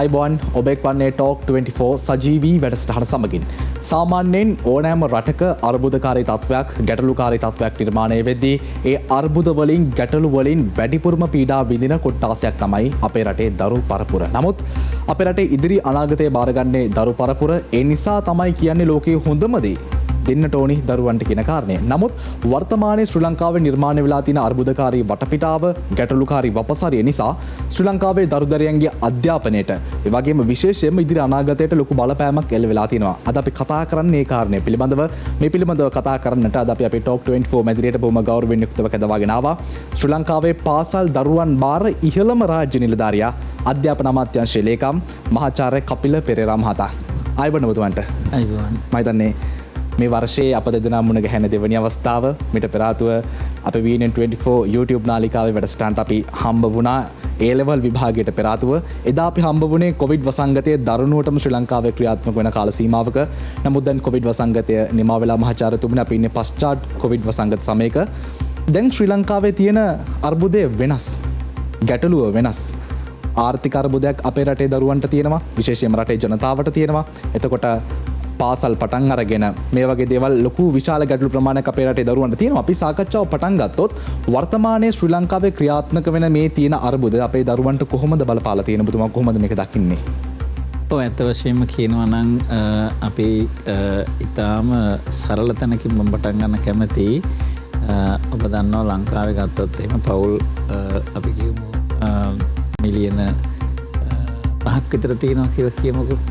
ආයිබෝන් ඔබෙක් වන්නේ ටෝක් 24 සජීවී වැඩසටහන සමගින් සාමාන්‍යයෙන් ඕනෑම රටක අර්බුදකාරී තත්ත්වයක් ගැටලුකාරී තත්ත්වයක් නිර්මාණය වෙද්දී ඒ අර්බුද වලින් ගැටලු වලින් වැඩිපුරම පීඩා විඳින කොට්ටාසයක් තමයි අපේ රටේ දරු පරපුර. නමුත් අපේ රටේ ඉදිරි අනාගතය බාරගන්නේ දරු පරපුර. ඒ නිසා තමයි කියන්නේ ලෝකයේ හොඳම දේ දෙන්නට ඕනි දරුවන්ට කියන කාරණය. නමුත් වර්තමානයේ ශ්‍රී ලංකාවේ නිර්මාණය වෙලා තියෙන අර්බුදකාරී වටපිටාව ගැටලුකාරී වපසරිය නිසා ශ්‍රී ලංකාවේ දරුදරයන්ගේ අධ්‍යාපනයට ඒ වගේම විශේෂයෙන්ම ඉදිරි අනාගතයට ලොකු බලපෑමක් එල්ල වෙලා තියෙනවා. අද අපි කතා කරන්නේ මේ කාරණය පිළිබඳව. මේ පිළිබඳව කතා කරන්නට අද අපි අපේ ටෝක් 24 මැදිරියට බොහොම ගෞරවයෙන් යුක්තව කැඳවාගෙන ආවා. ශ්‍රී ලංකාවේ පාසල් දරුවන් බාර ඉහළම රාජ්‍ය නිලධාරියා අධ්‍යාපන අමාත්‍යාංශයේ ලේකම් මහාචාර්ය කපිල පෙරේරා මහතා. ආයුබෝවන් ඔබතුමන්ට. ආයුබෝවන්. මම හිතන්නේ මේ වර්ෂයේ අප දෙදෙනා මුණ ගැහෙන දෙවැනි අවස්ථාව. මිට පෙර ආතුව අපේ VN24 YouTube නාලිකාවේ වැඩසටහනට අපි හම්බ වුණා A level විභාගයට පෙර ආතුව. එදා අපි හම්බ වුණේ කොවිඩ් වසංගතයේ දරුණුවටම ශ්‍රී ලංකාවේ ක්‍රියාත්මක වෙන කාල සීමාවක. නමුත් දැන් කොවිඩ් වසංගතය නිමා වෙලා මහාචාර්යතුමනි අපි ඉන්නේ පශ්චාත් කොවිඩ් වසංගත සමයක. දැන් ශ්‍රී ලංකාවේ තියෙන අර්බුදය වෙනස්. ගැටලුව වෙනස්. ආර්ථික අර්බුදයක් අපේ රටේ දරුවන්ට තියෙනවා. විශේෂයෙන්ම රටේ ජනතාවට තියෙනවා. එතකොට පාසල් පටන් අරගෙන මේ වගේ දේවල් ලොකු විශාල ගැටලු ප්‍රමාණයක් අපේ රටේ දරුවන්ට තියෙනවා. අපි සාකච්ඡාව පටන් ගත්තොත් වර්තමානයේ ශ්‍රී ලංකාවේ ක්‍රියාත්මක වෙන මේ තියෙන අර්බුද අපේ දරුවන්ට කොහොමද බලපාලා තියෙන බුදුමා කොහොමද මේක දකින්නේ? ඔව් ඇත්ත වශයෙන්ම කියනවා නම් අපි ඊටාම සරල තැනකින් මම පටන් ගන්න කැමතියි. ඔබ දන්නවා ලංකාවේ ගත්තොත් එහෙම පවුල් අපි කියමු මිලියන 5ක් විතර තියෙනවා කියලා කියමුකෝ.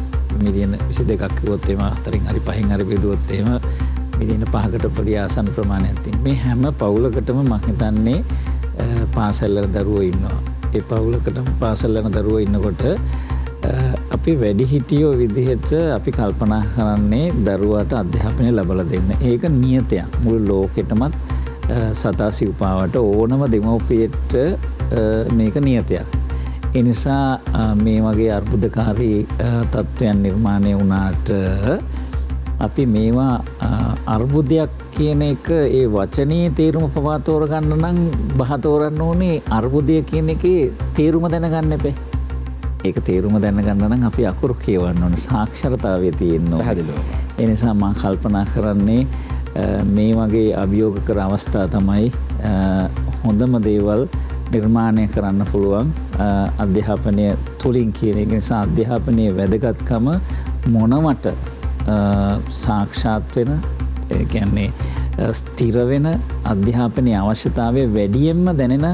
මිලියන 22ක් කිව්වොත් එහෙම හතරෙන් හරි පහෙන් හරි බෙදුවොත් එහෙම මිලියන 5කට පොඩි ආසන්න ප්‍රමාණයක් තියෙනවා. මේ හැම පවුලකටම මම හිතන්නේ පාසල් වල දරුවෝ ඉන්නවා. ඒ පවුලකටම පාසල් යන දරුවෝ ඉන්නකොට අපි වැඩිහිටියෝ විදිහට අපි කල්පනා කරන්නේ දරුවාට අධ්‍යාපනය ලබා දෙන්න. ඒක නියතයක්. මුළු ලෝකෙටමත් සතා සිව්පාවට ඕනම දෙමව්පියෙට මේක නියතයක්. එනිසා මේ වගේ අර්බුදකාරී තත්ත්වයන් නිර්මාණය වුණාට අපි මේවා අර්බුදයක් කියන එක ඒ වචනේ තේරුම පවා තෝරගන්න නම් බහ තෝරන්න ඕනේ අර්බුදය කියන එකේ තේරුම දැනගන්න එපේ. ඒක තේරුම දැනගන්න නම් අපි අකුරු කියවන්න ඕනේ. සාක්ෂරතාවය තියෙන්න ඕනේ. පැහැදිලිවම. ඒ නිසා මම කල්පනා කරන්නේ මේ වගේ අභියෝග කර අවස්ථා තමයි හොඳම දේවල් නිර්මාණය කරන්න පුළුවන් අධ්‍යාපනය තුළින් කියන එක. නිසා අධ්‍යාපනයේ වැදගත්කම මොනවට සාක්ෂාත් වෙන ඒ කියන්නේ ස්ථිර වෙන අධ්‍යාපනයේ අවශ්‍යතාවය වැඩියෙන්ම දැනෙන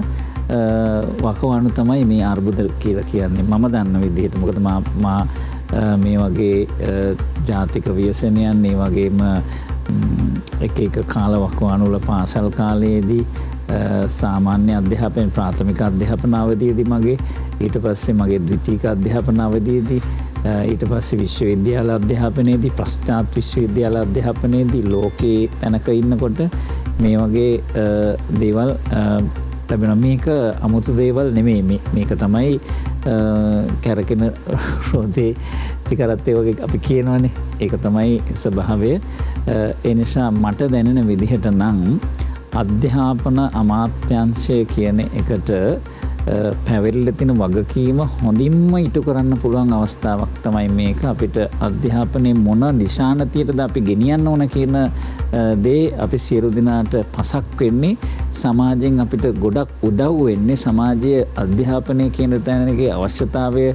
වකවානු තමයි මේ අර්බුද කියලා කියන්නේ. මම දන්න විදිහට මොකද මා මේ වගේ ජාතික ව්‍යසනයන් ඒ වගේම එක එක කාල වකවානු වල පාසල් කාලයේදී සාමාන්‍ය අධ්‍යාපන ප්‍රාථමික අධ්‍යාපන අවධියේදී මගේ ඊට පස්සේ මගේ ද්විතීක අධ්‍යාපන අවධියේදී ඊට පස්සේ විශ්වවිද්‍යාල අධ්‍යාපනයේදී පශ්චාත් විශ්වවිද්‍යාල අධ්‍යාපනයේදී ලෝකේ තැනක ඉන්නකොට මේ වගේ දේවල් ලැබෙනවා. මේක අමුතු දේවල් නෙමෙයි. මේක තමයි කැරකෙන රෝදේ ටිකරත් ඒ වගේ අපි කියනවනේ. ඒක තමයි ස්වභාවය. ඒ නිසා මට දැනෙන විදිහට නම් අධ්‍යාපන අමාත්‍යාංශය කියන එකට පැවරිලා තියෙන වගකීම හොඳින්ම ඉටු කරන්න පුළුවන් අවස්ථාවක් තමයි මේක. අපිට අධ්‍යාපනයේ මොන දිශානතියටද අපි ගෙනියන්න ඕන කියන දේ අපි සියලු දෙනාට පසක් වෙන්නේ. සමාජයෙන් අපිට ගොඩක් උදව් වෙන්නේ සමාජයේ අධ්‍යාපනය කියන තැනකේ අවශ්‍යතාවය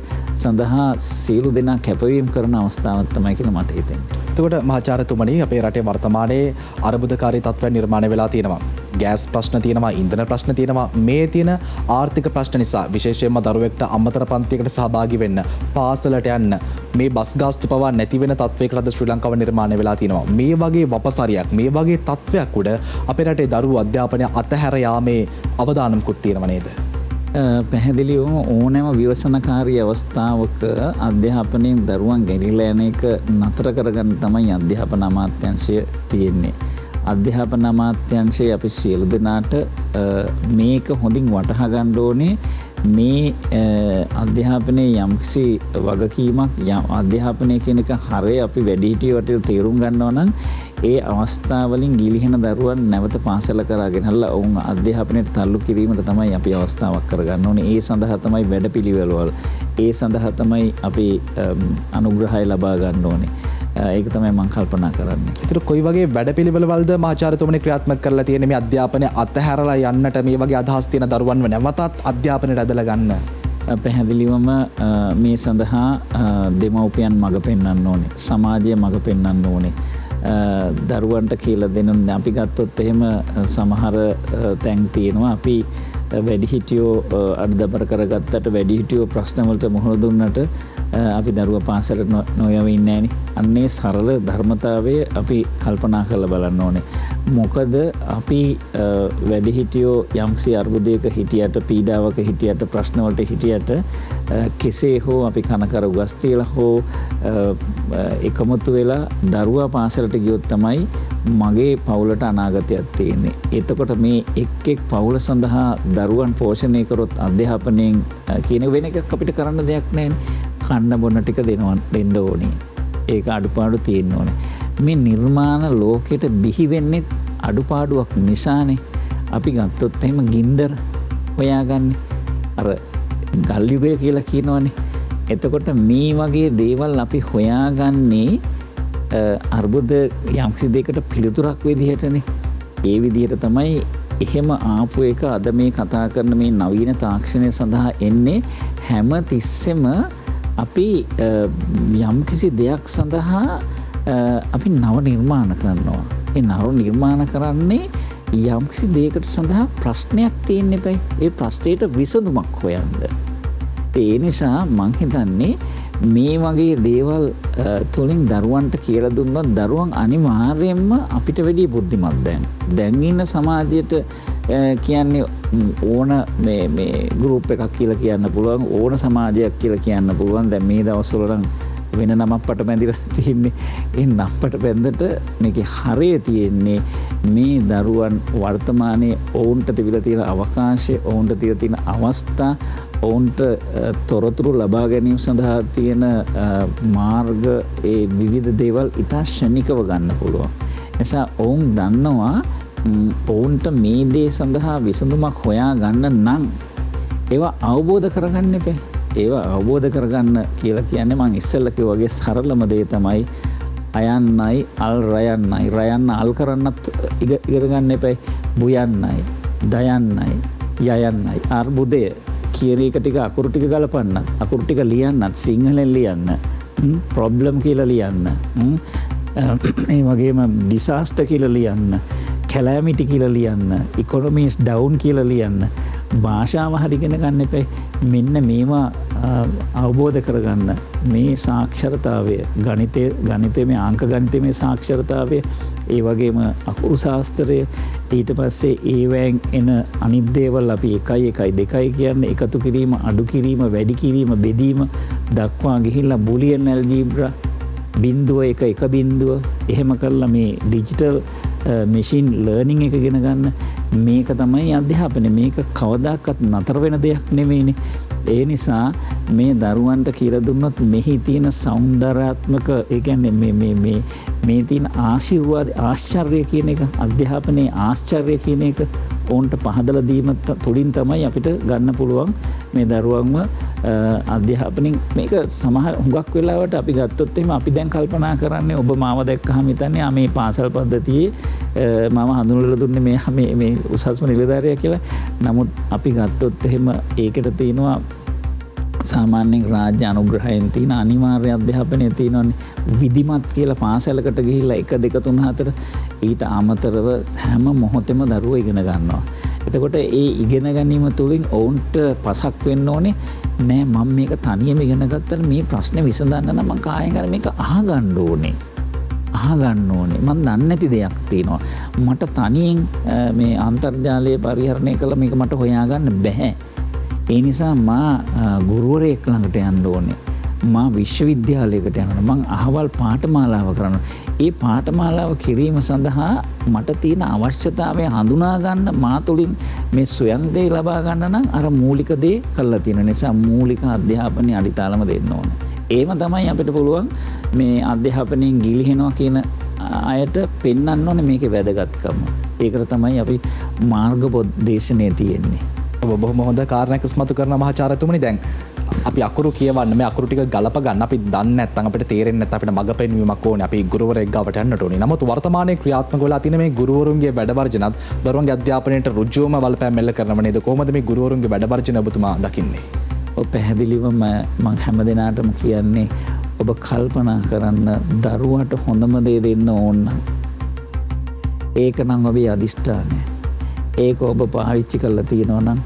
සඳහා සියලු දෙනා කැපවීම කරන අවස්ථාවක් තමයි කියලා මට හිතෙන්නේ. එතකොට මහාචාර්යතුමනි අපේ රටේ වර්තමානයේ අර්බුදකාරී තත්ත්වයන් නිර්මාණය වෙලා තියෙනවා. ගෑස් ප්‍රශ්න තියෙනවා, ඉන්ධන ප්‍රශ්න තියෙනවා. මේ තියෙන ආර්ථික ප්‍රශ්න නිසා විශේෂයෙන්ම දරුවෙක්ට අමතර පන්තියකට සහභාගී වෙන්න, පාසලට යන්න, මේ බස් ගාස්තු පවා නැති වෙන තත්ත්වයකට අද ශ්‍රී ලංකාව නිර්මාණය වෙලා තියෙනවා. මේ වගේ වපසරියක්, මේ වගේ තත්ත්වයක් උඩ අපේ රටේ දරුවෝ අධ්‍යාපනය අතහැර යාමේ අවදානමකුත් තියෙනව නේද? පැහැදිලිවම ඕනෑම ව්‍යවසනකාරී අවස්ථාවක අධ්‍යාපනයෙන් දරුවන් ගැලීලා යන එක නතර කරගන්න තමයි අධ්‍යාපන අමාත්‍යාංශය තියෙන්නේ. අධ්‍යාපන අමාත්‍යාංශයේ අපි සියලු දෙනාට මේක හොඳින් වටහා ගන්න ඕනේ. මේ අධ්‍යාපනයේ යම්කිසි වගකීමක් අධ්‍යාපනය කියන එක හරය අපි වැඩිහිටියවට තේරුම් ගන්නවා නම් ඒ අවස්ථාවලින් ගිලිහෙන දරුවන් නැවත පාසල කරා ගෙනල්ලා ඔවුන් අධ්‍යාපනයට තල්ලු කිරීමට තමයි අපි අවස්ථාවක් කරගන්න ඕනේ. ඒ සඳහා තමයි වැඩපිළිවෙළවල්. ඒ සඳහා තමයි අපි අනුග්‍රහය ලබා ගන්න ඕනේ. ඒක තමයි මම කල්පනා කරන්නේ. ඒතර කොයි වගේ වැඩපිළිවෙළවල්ද මහාචාර්යතුමනි ක්‍රියාත්මක කරලා තියෙන්නේ මේ අධ්‍යාපනය අතහැරලා යන්නට මේ වගේ අදහස් තියෙන දරුවන්ව නැවතත් අධ්‍යාපනයට ඇදලා ගන්න? පැහැදිලිවම මේ සඳහා දෙමව්පියන් මඟ පෙන්වන්න ඕනේ. සමාජය මඟ පෙන්වන්න ඕනේ. දරුවන්ට කියලා දෙන්න අපි ගත්තොත් එහෙම සමහර තැන් තියෙනවා අපි වැඩිහිටියෝ අඩදබර කරගත්තට වැඩිහිටියෝ ප්‍රශ්න වලට මුහුණ දුන්නට අපි දරුවා පාසලට නොයමින් නැහැනේ. අන්නේ සරල ධර්මතාවය අපි කල්පනා කරලා බලන්න ඕනේ. මොකද අපි වැඩිහිටියෝ යම්සි අර්බුදයක හිටියට පීඩාවක හිටියට ප්‍රශ්න වලට හිටියට කෙසේ හෝ අපි කනකර උගස් තියලා හෝ එකමුතු වෙලා දරුවා පාසලට ගියොත් තමයි මගේ පවුලට අනාගතයක් තියෙන්නේ. එතකොට මේ එක් පවුල සඳහා දරුවන් පෝෂණය කරොත් අධ්‍යාපනයෙන් කියන වෙන එකක් අපිට කරන්න දෙයක් නැහැ. කන්න බොන්න ටික දෙන්න ඕනේ. ඒක අඩුපාඩු තියෙන්න ඕනේ. මේ නිර්මාණ ලෝකෙට බිහි වෙන්නේ අඩුපාඩුවක් නිසානේ. අපි ගත්තොත් එහෙම ගින්දර හොයාගන්නේ අර ගල් යුගය කියලා කියනවනේ. එතකොට මේ වගේ දේවල් අපි හොයාගන්නේ අර්බුද යම්කිසි දෙයකට පිළිතුරක් විදිහටනේ. ඒ විදිහට තමයි එහෙම ආපු එක අද මේ කතා කරන මේ නවීන තාක්ෂණය සඳහා එන්නේ. හැම තිස්සෙම අපි යම්කිසි දෙයක් සඳහා අපි නව නිර්මාණ කරනවා. ඒ නව නිර්මාණ කරන්නේ යම්කිසි දෙයකට සඳහා ප්‍රශ්නයක් තියෙන්න එපයි. ඒ ප්‍රශ්නයට විසඳුමක් හොයන්න. ඒ නිසා මං හිතන්නේ මේ වගේ දේවල් තුළින් දරුවන්ට කියලා දුන්නොත් දරුවන් අනිවාර්යයෙන්ම අපිට වැඩිය බුද්ධිමත් දැන් ඉන්න සමාජයට කියන්නේ ඕන මේ ගෲප් එකක් කියලා කියන්න පුළුවන්, ඕන සමාජයක් කියලා කියන්න පුළුවන්. දැන් මේ දවස්වල නම් වෙන නමක් පට බැඳිලා තින්නේ. ඒ නම්පට බැඳට මේකේ හරය තියෙන්නේ මේ දරුවන් වර්තමානයේ ඔවුන්ට තිබිලා තියෙන අවකාශය, ඔවුන්ට තියෙන අවස්ථා, ඔවුන්ට තොරතුරු ලබා ගැනීම සඳහා තියෙන මාර්ග, ඒ විවිධ දේවල් ඉතා ශනිකව ගන්න පුළුවන්. එසා ඔවුන් දන්නවා ඔවුන්ට මේ දේ සඳහා විසඳුමක් හොයා ගන්න නම් ඒවා අවබෝධ කරගන්න එපා. ඒවා අවබෝධ කරගන්න කියලා කියන්නේ මං ඉස්සෙල්ලා කිව්වා වගේ සරලම දේ තමයි අයන්නයි අල් රයන්නයි. රයන්න අල් කරන්නත් ඉගෙන ගන්න එපා. බුයන්නයි, දයන්නයි, යයන්නයි. අර්බුදය කියන එක ටික අකුරු ටික ගලපන්නත්, අකුරු ටික ලියන්නත්, සිංහලෙන් ලියන්න, ප්‍රොබ්ලම් කියලා ලියන්න, ඒ වගේම ඩිසාස්ටර් කියලා ලියන්න, කැලෑමිටි කියලා ලියන්න, ඉකොනොමිස් ඩවුන් කියලා ලියන්න. භාෂාව හරි ඉගෙන ගන්න එපා. මෙන්න මේවා අවබෝධ කරගන්න. මේ සාක්ෂරතාවය, ගණිතයේ මේ අංක ගණිතයේ මේ සාක්ෂරතාවය, ඒ වගේම අකුරු ශාස්ත්‍රය, ඊට පස්සේ ඒවෙන් එන අනිත් දේවල් අපි 1 1 2 කියන්නේ එකතු කිරීම, අඩු කිරීම, වැඩි කිරීම, බෙදීම දක්වා ගිහිල්ලා බුලියන් ඇල්ජීබ්‍රා, බිඳුව 1 1 බිඳුව එහෙම කරලා මේ ඩිජිටල් මැෂින් ලර්නින් එක ඉගෙන ගන්න. මේක තමයි අධ්‍යාපනය. මේක කවදාකවත් නතර වෙන දෙයක් නෙමෙයිනේ. ඒ නිසා මේ දරුවන්ට කියලා දුන්නොත් මෙහි තියෙන సౌందర్యාත්මක, ඒ කියන්නේ මේ තියෙන ආශිර්වාද, ආශ්චර්ය කියන එක, අධ්‍යාපනයේ ආශ්චර්ය කියන එක ඔවුන්ට පහදලා දීම තුළින් තමයි අපිට ගන්න පුළුවන් මේ දරුවන්ව අධ්‍යාපනයෙන්. මේක සමහර හුඟක් වෙලාවට අපි ගත්තොත් එහෙම අපි දැන් කල්පනා කරන්නේ ඔබ මාව දැක්කහම හිතන්නේ මේ පාසල් පද්ධතියේ මම හඳුන්වලා දුන්නේ මේ උසස්ම නිලධාරියා කියලා. නමුත් අපි ගත්තොත් එහෙම ඒකට තියෙනවා සාමාන්‍යයෙන් රාජ්‍ය අනුග්‍රහයෙන් තියෙන අනිවාර්ය අධ්‍යාපනය තියෙනවානේ. විධිමත් කියලා පාසලකට ගිහිල්ලා 1 2 3 4 ඊට අමතරව හැම මොහොතෙම දරුවෝ ඉගෙන ගන්නවා. එතකොට ඒ ඉගෙන ගැනීම තුළින් ඔවුන්ට පසක් වෙන්න ඕනේ නෑ මම මේක තනියම ඉගෙන ගත්තට මේ ප්‍රශ්නේ විසඳන්න නම් මම කායෙන් හරි මේක අහගන්න ඕනේ. මම දන්නේ නැති දෙයක් තියෙනවා. මට තනියෙන් මේ අන්තර්ජාලය පරිහරණය කළා මේක මට හොයාගන්න බැහැ. ඒ නිසා මා ගුරුවරයෙක් ළඟට යන්න ඕනේ. මා විශ්වවිද්‍යාලයකට යනවා. මං අහවල් පාඨමාලාව කරනවා. ඒ පාඨමාලාව කිරීම සඳහා මට තියෙන අවශ්‍යතාවය හඳුනා ගන්න මා තුළින් මේ ස්වයං දේ ලබා ගන්න නම් අර මූලික දේ කරලා තියෙන නිසා මූලික අධ්‍යාපනයේ අඩිතාලම දෙන්න ඕනේ. ඒම තමයි අපිට පුළුවන් මේ අධ්‍යාපනයෙන් ගිලිහෙනවා කියන අයට පෙන්වන්න ඕනේ මේකේ වැදගත්කම. ඒකට තමයි අපි මාර්ගෝපදේශනය තියෙන්නේ. ඔබ බොහොම හොඳ කාරණයක් ඉස්මතු කරන මහාචාර්යතුමනි. දැන් අපි අකුරු කියවන්න මේ අකුරු ටික ගලප ගන්න අපි දන්නේ නැත්නම් අපිට තේරෙන්නේ නැත්නම් අපිට මඟ පෙන්වීමක් ඕනේ. අපි ගුරුවරයෙක් ගාවට යන්නට ඕනේ. නමුත් වර්තමානයේ ක්‍රියාත්මක වෙලා තියෙන මේ ගුරුවරුන්ගේ වැඩ වර්ජනත් දරුවන්ගේ අධ්‍යාපනයට රුජුවම බලපෑම් මෙල්ල කරනව නේද? කොහොමද මේ ගුරුවරුන්ගේ වැඩ වර්ජන ඔබතුමා දකින්නේ? ඔබ පැහැදිලිවම මම හැම දිනාටම කියන්නේ ඔබ කල්පනා කරන්න දරුවාට හොඳම දේ දෙන්න ඕන නම් ඒක නම් ඔබේ අදිෂ්ඨානය. ඒක ඔබ පාවිච්චි කරලා තියෙනවා නම්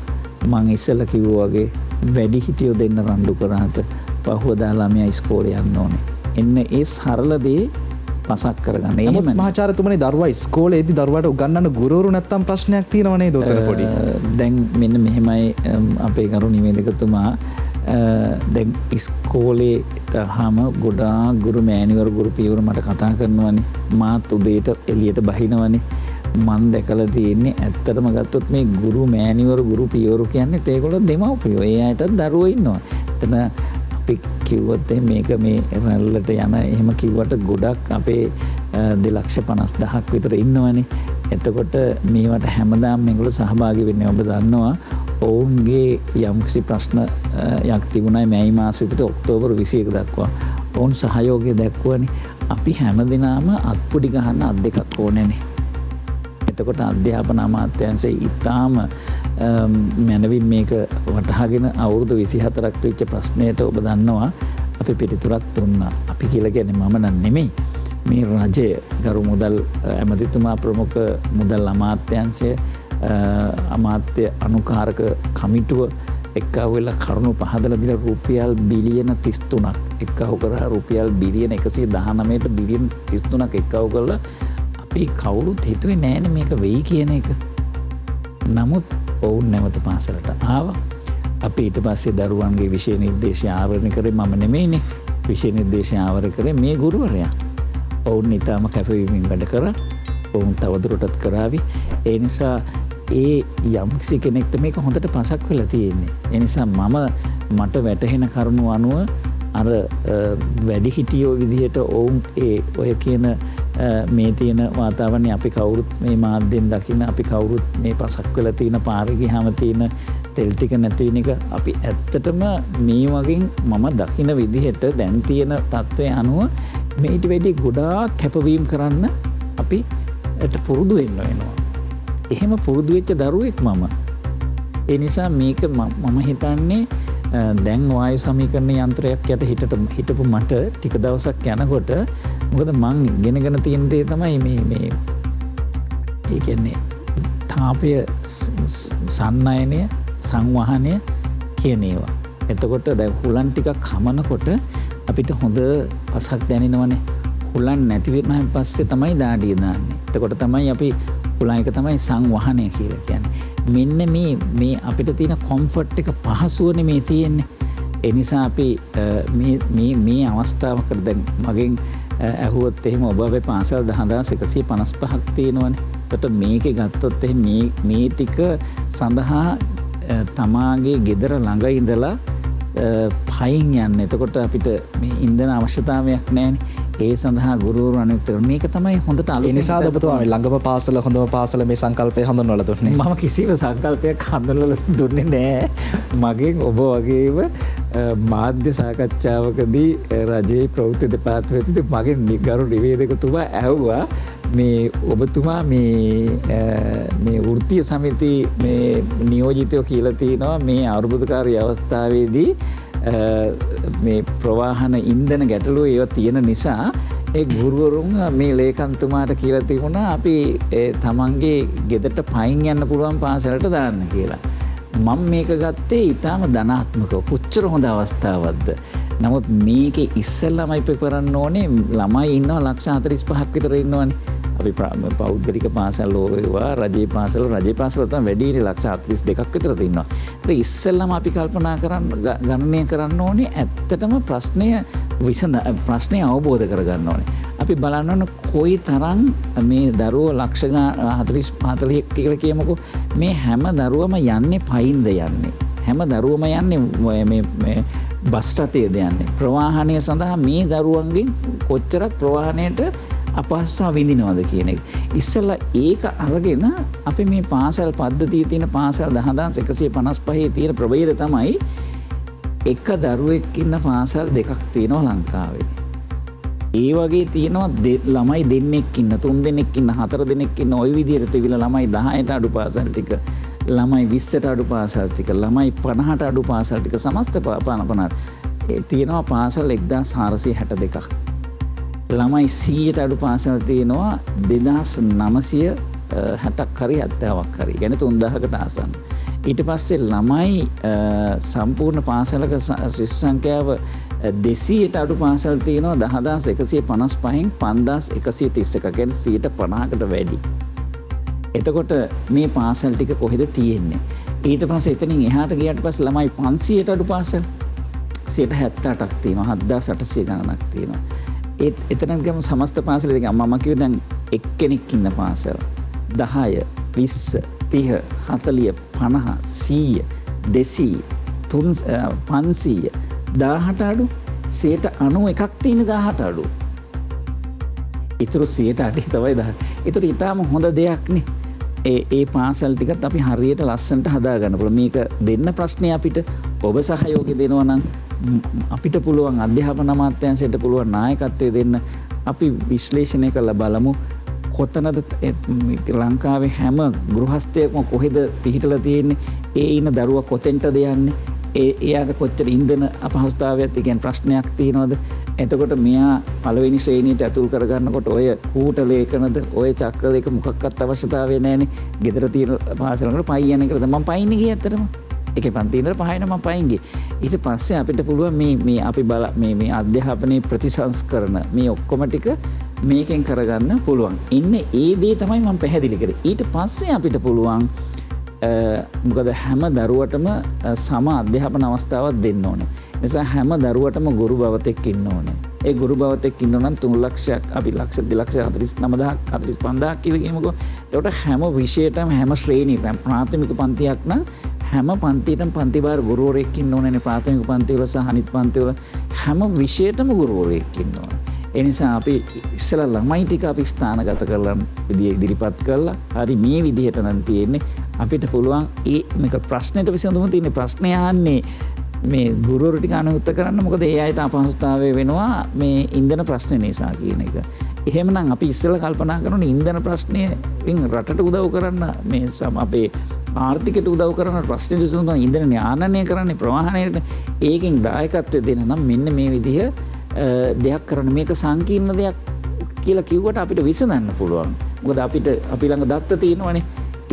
මං ඉස්සෙල්ලා කිව්වා වගේ වැඩි හිටියෝ දෙන්න රණ්ඩු කරාට පහුවදා ළමයා ඉස්කෝලේ යන්න ඕනේ. එන්න ඒ සරල දේ පසක් කරගන්න. නමුත් මහාචාර්යතුමනි දරුවා ඉස්කෝලේදී දරුවාට උගන්වන්න ගුරුවරු නැත්තම් ප්‍රශ්නයක් තියෙනව නේද උතන පොඩි? දැන් මෙන්න මෙහෙමයි අපේ ගරු නිවේදකතුමා දැන් ඉස්කෝලේට හම ගොඩාක් ගුරු මෑණිවරු ගුරු පියවරු මට කතා කරනවානේ. මාත් උදේට එළියට බහිනවනේ. මන් දැකලා තියෙන්නේ ඇත්තටම ගත්තොත් මේ ගුරු මෑණිවරු ගුරු පියවරු කියන්නේ ඒගොල්ලෝ දෙමව්පියෝ. ඒ අයටත් දරුවෝ ඉන්නවා. එතන අපි කිව්වොත් මේක මේ රැල්ලට යන එහෙම කිව්වට ගොඩක් අපේ 2,50,000ක් විතර ඉන්නවනේ. එතකොට මේවට හැමදාම මේගොල්ලෝ සහභාගී වෙන්නේ. ඔබ දන්නවා ඔවුන්ගේ යම්කිසි ප්‍රශ්නයක් තිබුණා මැයි මාසෙට ඔක්තෝබර් 21 දක්වා. ඔවුන් සහයෝගය දැක්වුවනේ. අපි හැමදිනම අත්පොඩි ගහන්න අත් දෙකක් ඕනේනේ. එතකොට අධ්‍යාපන අමාත්‍යාංශය ඉතාම මැනවින් මේක වටහාගෙන අවුරුදු 24ක් වෙච්ච ප්‍රශ්නයට ඔබ දන්නවා අපි පිළිතුරක් දුන්නා. අපි කියලා කියන්නේ මම නම් නෙමෙයි. මේ රජය ගරු මුදල් ඇමතිතුමා ප්‍රමුඛ මුදල් අමාත්‍යාංශය අමාත්‍ය අනුකාරක කමිටුව එක්කව වෙලා කරුණු පහදලා දීලා රුපියල් බිලියන 33ක් එක්කව කරා රුපියල් බිලියන 119ට බිලියන 33ක් එක්කව කරලා අපි කවුරුත් හිතුවේ නෑනේ මේක වෙයි කියන එක. නමුත් ඔවුන් නැවත පාසලට ආවා. අපි ඊට පස්සේ දරුවන්ගේ විෂය නිර්දේශය ආවරණය කරේ මම නෙමෙයිනේ. විෂය නිර්දේශය ආවරණය කරේ මේ ගුරුවරයා. ඔවුන් ඊටම කැපවීමෙන් වැඩ කරා. ඔවුන් තවදුරටත් කරાવી. ඒ නිසා ඒ යම්කිසි කෙනෙක්ට මේක හොඳට පසක් වෙලා තියෙන්නේ. ඒ නිසා මට වැටහෙන කරුණු අනුව අර වැඩිහිටියෝ විදිහට ඔවුන් ඔය කියන මේ තියෙන වාතාවරණය අපි කවුරුත් මේ මාධ්‍යෙන් දකින්න අපි කවුරුත් මේ පසක් වෙලා තියෙන පාරේ ගියාම තියෙන තෙල් ටික නැති වෙන එක අපි ඇත්තටම මේ වගේ මම දකින විදිහට දැන් තියෙන තත්ත්වය අනුව මේට වැඩි ගොඩාක් කැපවීම කරන්න අපිට පුරුදු වෙන්න වෙනවා. එහෙම පුරුදු වෙච්ච දරුවෙක් මම. ඒ නිසා මේක මම හිතන්නේ දැන් වායු සමීකරණ යන්ත්‍රයක් යට හිටපු මට ටික දවසක් යනකොට මොකද මං ඉගෙනගෙන තියෙන දේ තමයි මේ ඒ කියන්නේ තාපය සන්නයනය සංවහනය කියන ඒවා. එතකොට දැන් හුලන් ටිකක් හමනකොට අපිට හොඳ පසක් දැනෙනවනේ. හුලන් නැති වෙනාන් පස්සේ තමයි දාඩිය දාන්නේ. එතකොට තමයි අපි හුලන් එක තමයි සංවහනය කියලා කියන්නේ. මෙන්න මේ අපිට තියෙන කොම්ෆර්ට් එක පහසුවනේ මේ තියෙන්නේ. ඒ නිසා අපි මේ අවස්ථාවකට දැන් මගෙන් ඇහුවොත් එහෙම ඔබ අපේ පාසල් 10155ක් තියෙනවනේ. එතකොට මේකේ ගත්තොත් එහෙම මේ ටික සඳහා තමාගේ ගෙදර ළඟ ඉඳලා පයින් යන්න. එතකොට අපිට මේ ඉන්ධන අවශ්‍යතාවයක් නැහැනේ. ඒ සඳහා ගුරුවරු අනුයුක්ත කරන මේක තමයි හොඳට අලුත්. ඒ නිසා ඔබතුමා මේ ළඟම පාසල හොඳම පාසල මේ සංකල්පය හඳුන්වලා දුන්නේ. මම කිසිම සංකල්පයක් හඳුන්වලා දුන්නේ නෑ. මගෙන් ඔබ වගේම මාධ්‍ය සාකච්ඡාවකදී රජයේ ප්‍රවෘත්ති දෙපාර්තමේන්තුවේ මගෙන් ගරු නිවේදකතුමා ඇහුවා මේ ඔබතුමා මේ වෘත්තීය සමිති මේ නියෝජිතයෝ කියලා තියෙනවා මේ අර්බුදකාරී අවස්ථාවේදී මේ ප්‍රවාහන ඉන්ධන ගැටලුව ඒවා තියෙන නිසා ඒ ගුරුවරුන් මේ ලේකම්තුමාට කියලා තිබුණා අපි තමන්ගේ ගෙදරට පයින් යන්න පුළුවන් පාසලට දාන්න කියලා. මම මේක ගත්තේ ඊටාම ධනාත්මකව. කොච්චර හොඳ අවස්ථාවක්ද. නමුත් මේකේ ඉස්සෙල්ලාම අපි කරන්න ඕනේ ළමයි ඉන්නවා 45,000ක් විතර ඉන්නවනේ. අපි පෞද්ගලික පාසල් ලෝවා රජයේ පාසල තමයි වැඩි ලක්ෂ 42ක් විතර තියෙනවා. ඒත් ඉස්සෙල්ලම අපි කල්පනා කරන්න ගණනය කරන්න ඕනේ ඇත්තටම ප්‍රශ්නය අවබෝධ කරගන්න ඕනේ. අපි බලන්න ඕන කොයි තරම් මේ දරුවෝ ලක්ෂ 40 කියලා කියමුකෝ මේ හැම දරුවම යන්නේ පයින්ද යන්නේ. හැම දරුවම යන්නේ මේ බස් රථයේද යන්නේ. ප්‍රවාහනය සඳහා මේ දරුවන්ගෙන් කොච්චරක් ප්‍රවාහනයට අපහසුතාව විඳිනවද කියන එක. ඉස්සෙල්ලා ඒක අරගෙන අපි මේ පාසල් පද්ධතියේ තියෙන පාසල් 10155 තියෙන ප්‍රභේද තමයි එක දරුවෙක් ඉන්න පාසල් දෙකක් තියෙනවා ලංකාවේ. ඒ වගේ තියෙනවා ළමයි දෙන්නෙක් ඉන්න, 3 දෙනෙක් ඉන්න, 4 දෙනෙක් ඉන්න ওই විදිහට තිබිලා ළමයි 10ට අඩු පාසල් ටික, ළමයි 20ට අඩු පාසල් ටික, ළමයි 50ට අඩු පාසල් ටික සමස්ත 50 තියෙනවා පාසල් 1462ක්. ළමයි 100ට අඩු පාසල් තියෙනවා 2960ක් හරි 70ක් හරි. කියන්නේ 3000කට ආසන්න. ඊට පස්සේ ළමයි සම්පූර්ණ පාසලක ශිෂ්‍ය සංඛ්‍යාව 200ට අඩු පාසල් තියෙනවා 10155න් 5131. කියන්නේ 50%කට වැඩි. එතකොට මේ පාසල් ටික කොහෙද තියෙන්නේ? ඊට පස්සේ එතනින් එහාට ගියාට පස්සේ ළමයි 500ට අඩු පාසල් 178ක් තියෙනවා, 7800 ගණනක් තියෙනවා. එතන ගම සමස්ත පාසල දෙක මම කිව්වේ දැන් එක්කෙනෙක් ඉන්න පාසල 10 20 30 40 50 100 200 500 1000ට අඩු 91ක් තියෙන 1000ට අඩු. ඊටු 100ට තමයි 10. ඊටු ඊටාම හොඳ දෙයක් නේ. ඒ පාසල් ටිකත් අපි හරියට ලස්සනට හදා ගන්න පුළුවන්. මේක දෙන්න ප්‍රශ්නේ අපිට ඔබ සහයෝගය දෙනවා නම් අපිට පුළුවන් අධ්‍යාපන අමාත්‍යාංශයට පුළුවන් නායකත්වය දෙන්න. අපි විශ්ලේෂණය කරලා බලමු කොතනද ලංකාවේ හැම ගෘහස්ථයකම කොහෙද පිහිටලා තියෙන්නේ, ඒ ඉන්න දරුවා කොතෙන්ටද යන්නේ, එයාට කොච්චර ඉන්ධන අපහසුතාවයක් තියෙන ප්‍රශ්නයක් තියෙනවද. එතකොට මෙයා පළවෙනි ශ්‍රේණියට ඇතුල් කරගන්නකොට ඔය කූට ලේඛනද ඔය චක්‍ර ලේඛ මොකක්වත් අවශ්‍යතාවය නැහැනේ. ගෙදර තියෙන පාසලකට පයි යන එකට මම පයින්නේ ගියේ ඇත්තටම. ඒකේ පන්ති ඉඳලා පහේන මම පයින් ගියේ. ඊට පස්සේ අපිට පුළුවන් මේ අපි මේ අධ්‍යාපනයේ ප්‍රතිසංස්කරණ මේ ඔක්කොම ටික මේකෙන් කරගන්න පුළුවන්. ඉන්නේ ඒ දේ තමයි මම පැහැදිලි කරේ. ඊට පස්සේ අපිට පුළුවන් මොකද හැම දරුවටම සම අධ්‍යාපන අවස්ථාවක් දෙන්න ඕනේ. නිසා හැම දරුවටම ගුරු භවතෙක් ඉන්න ඕනේ. ඒ ගුරු භවතෙක් ඉන්න නම් 3 ලක්ෂයක් අපි ලක්ෂ 2,49,000 45,000 කියලා කියමුකෝ. එතකොට හැම විෂයයටම හැම ශ්‍රේණියකම ප්‍රාථමික පන්තියක් නම් හැම පන්තියටම පන්තිභාර ගුරුවරයෙක් ඉන්න ඕනේ. ප්‍රාථමික පන්තිවල සහ අනිත් පන්තිවල හැම විෂයයටම ගුරුවරයෙක් ඉන්න ඕනේ. ඒ නිසා අපි ඉස්සෙල්ලා ළමයි ටික අපි ස්ථානගත කරලා ඉදිරිපත් කරලා හරි මේ විදිහට නම් තියෙන්නේ. අපිට පුළුවන් මේක ප්‍රශ්නෙට විසඳුම තියෙන ප්‍රශ්නය අහන්නේ මේ ගුරුවරු ටික අනුඋත්තර කරන්න. මොකද ඒ අයට අපහසුතාවය වෙනවා මේ ඉන්ධන ප්‍රශ්නේ නිසා කියන එක. එහෙමනම් අපි ඉස්සෙල්ලා කල්පනා කරනවා ඉන්ධන ප්‍රශ්නයෙන් රටට උදව් කරන්න මේ අපේ ආර්ථිකයට උදව් කරන ප්‍රශ්න විසඳුම ඉන්ධන ඥානනය කරන්නේ ප්‍රවාහනයට. ඒකෙන් දායකත්වය දෙන්න නම් මෙන්න මේ විදිහ දෙයක් කරන්න. මේක සංකීර්ණ දෙයක් කියලා කිව්වට අපිට විසඳන්න පුළුවන්. මොකද අපි ළඟ දත්ත තියෙනවනේ.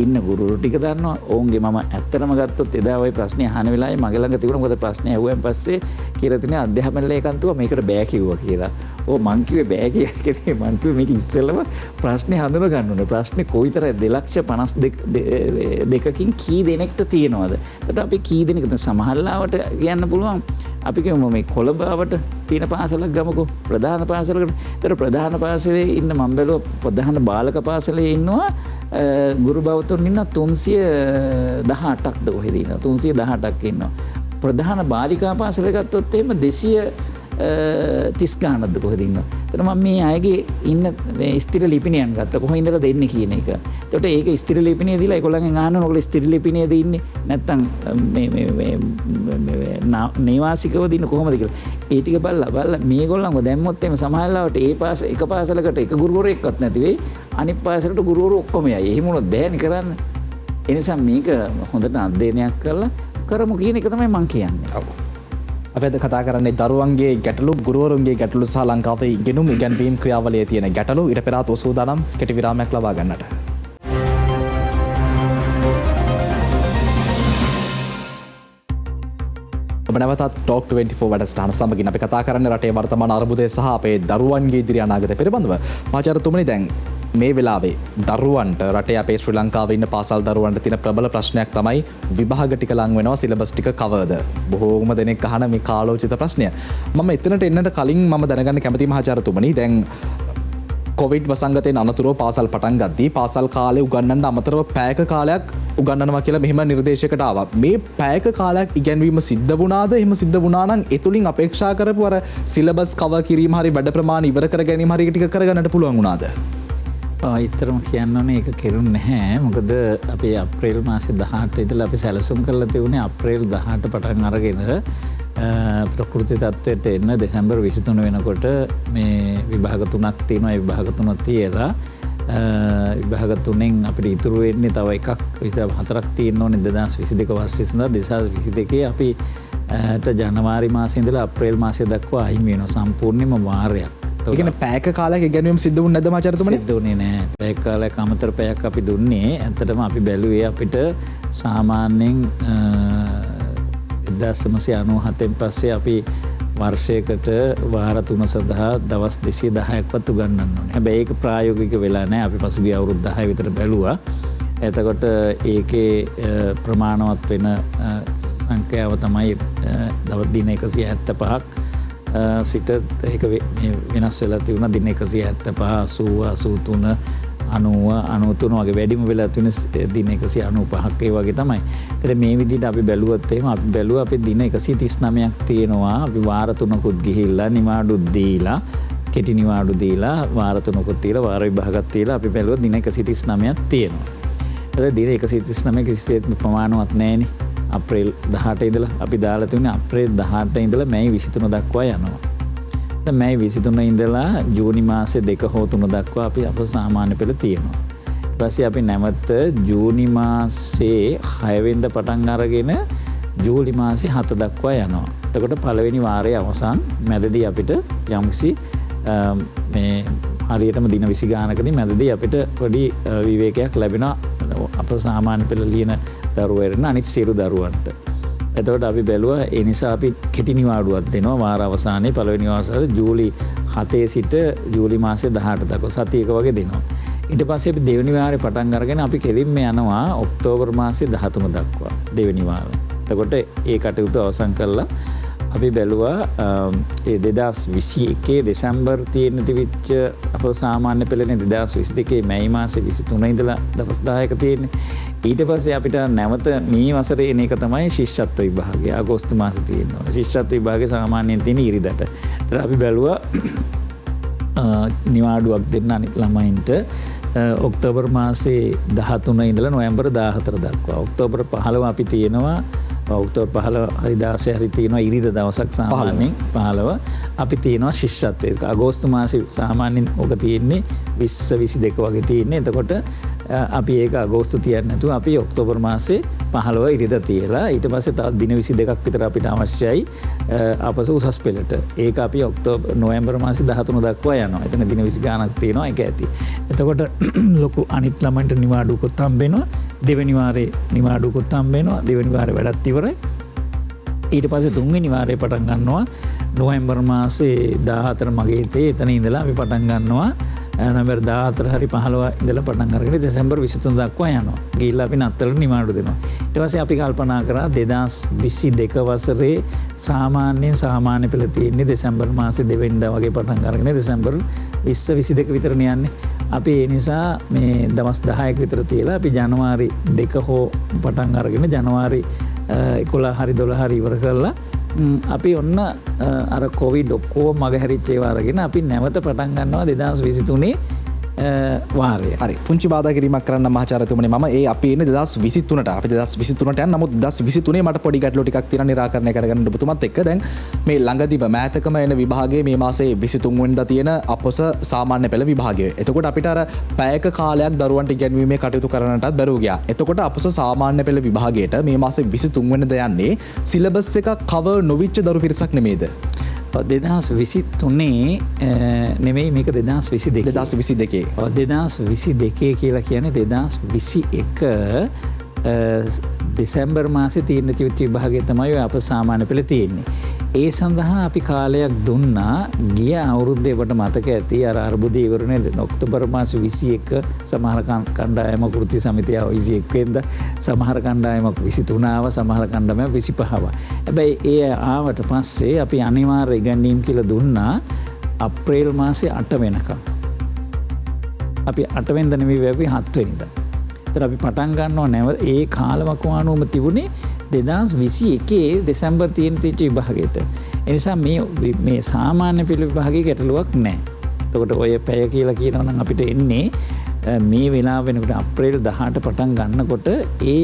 ඉන්න ගුරුවරු ටික දන්නවා. ඔවුන්ගේ මම ඇත්තටම ගත්තොත් එදා ওই ප්‍රශ්නේ අහන වෙලාවේ මගේ ළඟ තිබුණා. මොකද ප්‍රශ්නේ ඇහුවෙන් පස්සේ කියලා තිනේ අධ්‍යාපන ලේකම්තුවා මේකට බෑ කිව්වා කියලා. මං කිව්වේ බෑ කියලා. මං කිව්වේ මේක ඉස්සෙල්ලම ප්‍රශ්නේ හඳුන ගන්න ඕනේ. ප්‍රශ්නේ කොයිතරම් 2,52,000කින් කී දෙනෙක්ට තියෙනවද? එතකොට අපි කී දෙනෙක්ද සමහරලාවට කියන්න පුළුවන්. අපි කියමු මේ කොළඹවට තියෙන පාසලක් ගමුකෝ. ප්‍රධාන පාසලකට. ඒතර ප්‍රධාන පාසලේ ඉන්න මම බැලුවා ප්‍රධාන බාලක පාසලේ ඉන්නවා ගුරු භවතුන් ඉන්න 318ක්ද කොහෙද ඉන්නවා. 318ක් ඉන්නවා. ප්‍රධාන බාලිකා පාසල ගත්තොත් එහෙම 230 ගානක්ද කොහෙද ඉන්නවා. එතන මම මේ අයගේ ඉන්න මේ ස්ථිර ලිපිනයන් ගත්තා. කොහොම ඉඳලා දෙන්නේ කියන එක. එතකොට ඒක ස්ථිර ලිපිනේ දීලා ඒගොල්ලන්ගෙන් අහනවා ඔයගොල්ලෝ ස්ථිර ලිපිනේද ඉන්නේ නැත්නම් මේ නේවාසිකවද ඉන්නේ කොහොමද කියලා. ඒ ටික බලලා මේගොල්ලන්ව දැම්මොත් එහෙම සමහරවිට ඒ එක පාසලකට එක ගුරුවරයෙක්වත් නැති වෙයි. අනිත් පාසලට ගුරුවරු ඔක්කොම යයි. එහෙම වුණොත් බෑනේ කරන්න. ඒ නිසා මේක හොඳට අධ්‍යයනයක් කරලා කරමු කියන එක තමයි මම කියන්නේ. ඔව්. අපි අද කතා කරන්නේ දරුවන්ගේ ගැටලු, ගුරුවරුන්ගේ ගැටලු සහ ලංකාවේ ඉගෙනුම් ඉගැන්වීම් ක්‍රියාවලියේ තියෙන ගැටලු. ඊට පෙර ආතෝ සූදානම් කෙටි විරාමයක් ලබා ගන්නට. ඔබ නැවතත් ටෝක් 24 වැඩසටහන සමගින් අපි කතා කරන්නේ රටේ වර්තමාන අර්බුදය සහ අපේ දරුවන්ගේ ඉදිරි අනාගතය පිළිබඳව. මහාචාර්යතුමනි, දැන් මේ වෙලාවේ දරුවන්ට රටේ අපේ ශ්‍රී ලංකාවේ ඉන්න පාසල් දරුවන්ට තියෙන ප්‍රබල ප්‍රශ්නයක් තමයි විභාග ටික ලං වෙනවා සිලබස් ටික කවර්ද. බොහෝම දෙනෙක් අහන මේ කාලෝචිත ප්‍රශ්නය. මම එතනට එන්නට කලින් මම දැනගන්න කැමති මහාචාර්යතුමනි දැන් කොවිඩ් වසංගතයෙන් අනතුරුව පාසල් පටන් ගද්දී පාසල් කාලේ උගන්වන්න අමතරව පැයක කාලයක් උගන්වනවා කියලා මෙහෙම නිර්දේශයකට ආවා. මේ පැයක කාලයක් ඉගැන්වීම සිද්ධ වුණාද? එහෙම සිද්ධ වුණා නම් ඒ තුලින් අපේක්ෂා කරපු අර සිලබස් කවර් කිරීම හරි වැඩ ප්‍රමාණය ඉවර කර ගැනීම හරි ටික කරගන්නට පුළුවන් වුණාද? ඉතරම කියන්න ඕනේ ඒක කෙරුන්නේ නැහැ. මොකද අපි අප්‍රේල් මාසේ 18 ඉඳලා අපි සැලසුම් කරලා තිබුණේ අප්‍රේල් 18 පටන් අරගෙන ප්‍රකෘති තත්ත්වයට එන්න දෙසැම්බර් 23 වෙනකොට මේ විභාග තුනක් තියෙනවා. ඒ විභාග තුන තියලා විභාග තුනෙන් අපිට ඉතුරු වෙන්නේ තව එකක් 24ක් තියෙන්න ඕනේ 2022 වර්ෂයේ සඳහා 2022 අපි ජනවාරි මාසේ ඉඳලා අප්‍රේල් මාසේ දක්වා අහිමි වෙනවා සම්පූර්ණයෙන්ම වාරයක්. ඒ කියන්නේ පැයක කාලයක් ඉගෙනීම සිද්ධ වුනේ නැද්ද මහාචාර්යතුමනි? සිද්ධ වුණේ නැහැ. පැයක කාලයක් අමතර පැයක් අපි දුන්නේ. ඇත්තටම අපි බැලුවේ අපිට සාමාන්‍යයෙන් 1997න් පස්සේ අපි වර්ෂයකට වාර 3 සඳහා දවස් 210ක්වත් උගන්වන්න ඕනේ. හැබැයි ඒක ප්‍රායෝගික වෙලා නැහැ. අපි පසුගිය අවුරුදු 10 විතර බැලුවා. එතකොට ඒකේ ප්‍රමාණවත් වෙන සංඛ්‍යාව තමයි දින 175ක් සිට ඒක වෙනස් වෙලා තිබුණා. දින 175 80 83 93 වගේ වැඩිම වෙලා තියෙන දින 195ක් ඒ වගේ තමයි. ඒතර මේ විදිහට අපි බැලුවොත් එහෙම අපි බැලුවා අපි දින 139ක් තියෙනවා. අපි වාර 3කුත් ගිහිල්ලා නිවාඩුත් දීලා කෙටි නිවාඩු දීලා වාර 3කුත් තියලා වාර විභාගයක් තියලා අපි බැලුවා දින 139ක් තියෙනවා. ඒතර දින 139 කිසිසේත්ම ප්‍රමාණවත් නැහැනේ. අප්‍රේල් 18 ඉඳලා අපි දාලා තියුණේ අප්‍රේල් 18 ඉඳලා මැයි 23 දක්වා යනවා. දැන් මැයි 23 ඉඳලා ජූනි මාසේ 2 හෝ 3 දක්වා අපි අප සාමාන්‍ය පෙළ තියෙනවා. ඊට පස්සේ අපි නැවත ජූනි මාසේ 6 වෙනිදා පටන් අරගෙන ජූලි මාසේ 7 දක්වා යනවා. එතකොට පළවෙනි වාරයේ අවසන් මැදදී අපිට යම්කිසි මේ හරියටම දින 20 ගානකදී මැදදී අපිට පොඩි විවේකයක් ලැබෙනවා අප සාමාන්‍ය පෙළ ලියන දරුවන්ට අනිත් සියලු දරුවන්ට. එතකොට අපි බැලුවා ඒ නිසා අපි කෙටි නිවාඩුවක් දෙනවා වාර අවසානයේ පළවෙනි වාරයේ ජූලි 7 සිට ජූලි මාසේ 18 දක්වා සතියක වගේ දෙනවා. ඊට පස්සේ අපි දෙවෙනි වාරේ පටන් අරගෙන අපි කෙලින්ම යනවා ඔක්තෝබර් මාසේ 13 දක්වා දෙවෙනි වාරය. එතකොට ඒ කටයුතු අවසන් කළා අපි බැලුවා ඒ 2021 දෙසැම්බර් තියෙන තිබිච්ච අප සාමාන්‍ය පෙළනේ 2022 මැයි මාසේ 23 ඉඳලා දවස් 10ක තියෙන්නේ. ඊට පස්සේ අපිට නැවත මේ වසරේ එන එක තමයි ශිෂ්‍යත්ව විභාගය. අගෝස්තු මාසේ තියෙනවා. ශිෂ්‍යත්ව විභාගය සාමාන්‍යයෙන් තියෙන ඉරිදට. ඒතර අපි බැලුවා නිවාඩුවක් දෙන්න අනිත් ළමයින්ට ඔක්තෝබර් මාසේ 13 ඉඳලා නොවැම්බර් 14 දක්වා. ඔක්තෝබර් 15 අපි තියෙනවා ඔක්තෝබර් 15 හරි 16 හරි තියෙනවා ඉරිද දවසක් සාමාන්‍යයෙන් 15 අපි තියෙනවා ශිෂ්‍යත්වයක. අගෝස්තු මාසේ සාමාන්‍යයෙන් ඔක තියෙන්නේ 20 22 වගේ තියෙන්නේ. එතකොට අපි ඒක අගෝස්තු තියන්නේ නැතුව අපි ඔක්තෝබර් මාසේ 15 ඉරිද තියලා ඊට පස්සේ තවත් දින 22ක් විතර අපිට අවශ්‍යයි අපසු උසස් පෙළට. ඒක අපි නොවැම්බර් මාසේ 13 දක්වා යනවා. එතන දින 20 ගාණක් තියෙනවා ඒක ඇති. එතකොට ලොකු අනිත් ළමයින්ට නිවාඩුවකුත් හම්බෙනවා. දෙවෙනි වාරේ නිවාඩුවකුත් හම්බෙනවා. දෙවෙනි වාරේ වැඩත් ඉවරයි. ඊට පස්සේ තුන්වෙනි වාරේ පටන් ගන්නවා නොවැම්බර් මාසේ 14 මගේ තේ එතන ඉඳලා අපි පටන් ගන්නවා නොවැම්බර් 14 හරි 15 ඉඳලා පටන් අරගෙන දෙසැම්බර් 23 දක්වා යනවා. ගිහිල්ලා අපි නත්තලට නිවාඩු දෙනවා. ඊට පස්සේ අපි කල්පනා කරා 2022 වසරේ සාමාන්‍ය පෙළ තියෙන්නේ දෙසැම්බර් මාසේ 2 වෙනිදා වගේ පටන් අරගෙන දෙසැම්බර් 20 22 විතරනේ යන්නේ. අපි ඒ නිසා මේ දවස් 10ක විතර තියලා අපි ජනවාරි 2 හෝ පටන් අරගෙන ජනවාරි 11 හරි 12 හරි ඉවර කරලා අපි ඔන්න අර කොවිඩ් ඔක්කොම මගහැරිච්ච ඒවා අරගෙන අපි නැවත පටන් ගන්නවා 2023 වාරය. හරි පුංචි බාධා කිරීමක් කරන්න මහාචාර්යතුමනි මම ඒ අපි එන්නේ 2023ට අපි 2023ට යන නමුත් 2023 මට පොඩි ගැටලු ටිකක් තියෙනවා निराකරණය කරගන්න ඔබතුමත් එක්ක. දැන් මේ ළඟදිම මෑතකම එන විභාගයේ මේ මාසේ 23 වෙනිදා තියෙන අපොස සාමාන්‍ය පෙළ විභාගය. එතකොට අපිට අර පැයක කාලයක් දරුවන්ට ඉගෙනීමේ කටයුතු කරන්නටත් බැරුව ගියා. එතකොට අපොස සාමාන්‍ය පෙළ විභාගයට මේ මාසේ 23 වෙනිදා යන්නේ සිලබස් එක කවර් නොවිච්ච දරු පිරිසක් නෙමේද? 2023 නෙමෙයි මේක 2022 2022 2022 කියලා කියන්නේ 2021 දෙසැම්බර් මාසේ තීරණ චිත්ත විභාගය තමයි අප සාමාන්‍ය පෙළ තියෙන්නේ. ඒ සඳහා අපි කාලයක් දුන්නා. ගිය අවුරුද්දේ ඔබට මතක ඇති අර අර්බුදය ඉවරනේ ඔක්තෝබර් මාසේ 21 සමහර කණ්ඩායම කෘති සමිතිය 21 වෙනිදා සමහර කණ්ඩායම 23 ආව සමහර කණ්ඩායම 25 ආවා. හැබැයි ඒ ආවට පස්සේ අපි අනිවාර්ය ඉගැන්වීම් කියලා දුන්නා අප්‍රේල් මාසේ 8 වෙනකම්. අපි 8 වෙනිදා නෙවෙයි අපි 7 වෙනිදා. ඒතර අපි පටන් ගන්නවා නැව ඒ කාලවකවානුවම තිබුණේ 2021 දෙසැම්බර් 3 තිච්ච විභාගයට. ඒ නිසා මේ සාමාන්‍ය පෙළ විභාගයේ ගැටලුවක් නැහැ. එතකොට ඔය පැය කියලා කියනවා නම් අපිට එන්නේ මේ වෙලාව වෙනකොට අප්‍රේල් 18 පටන් ගන්නකොට ඒ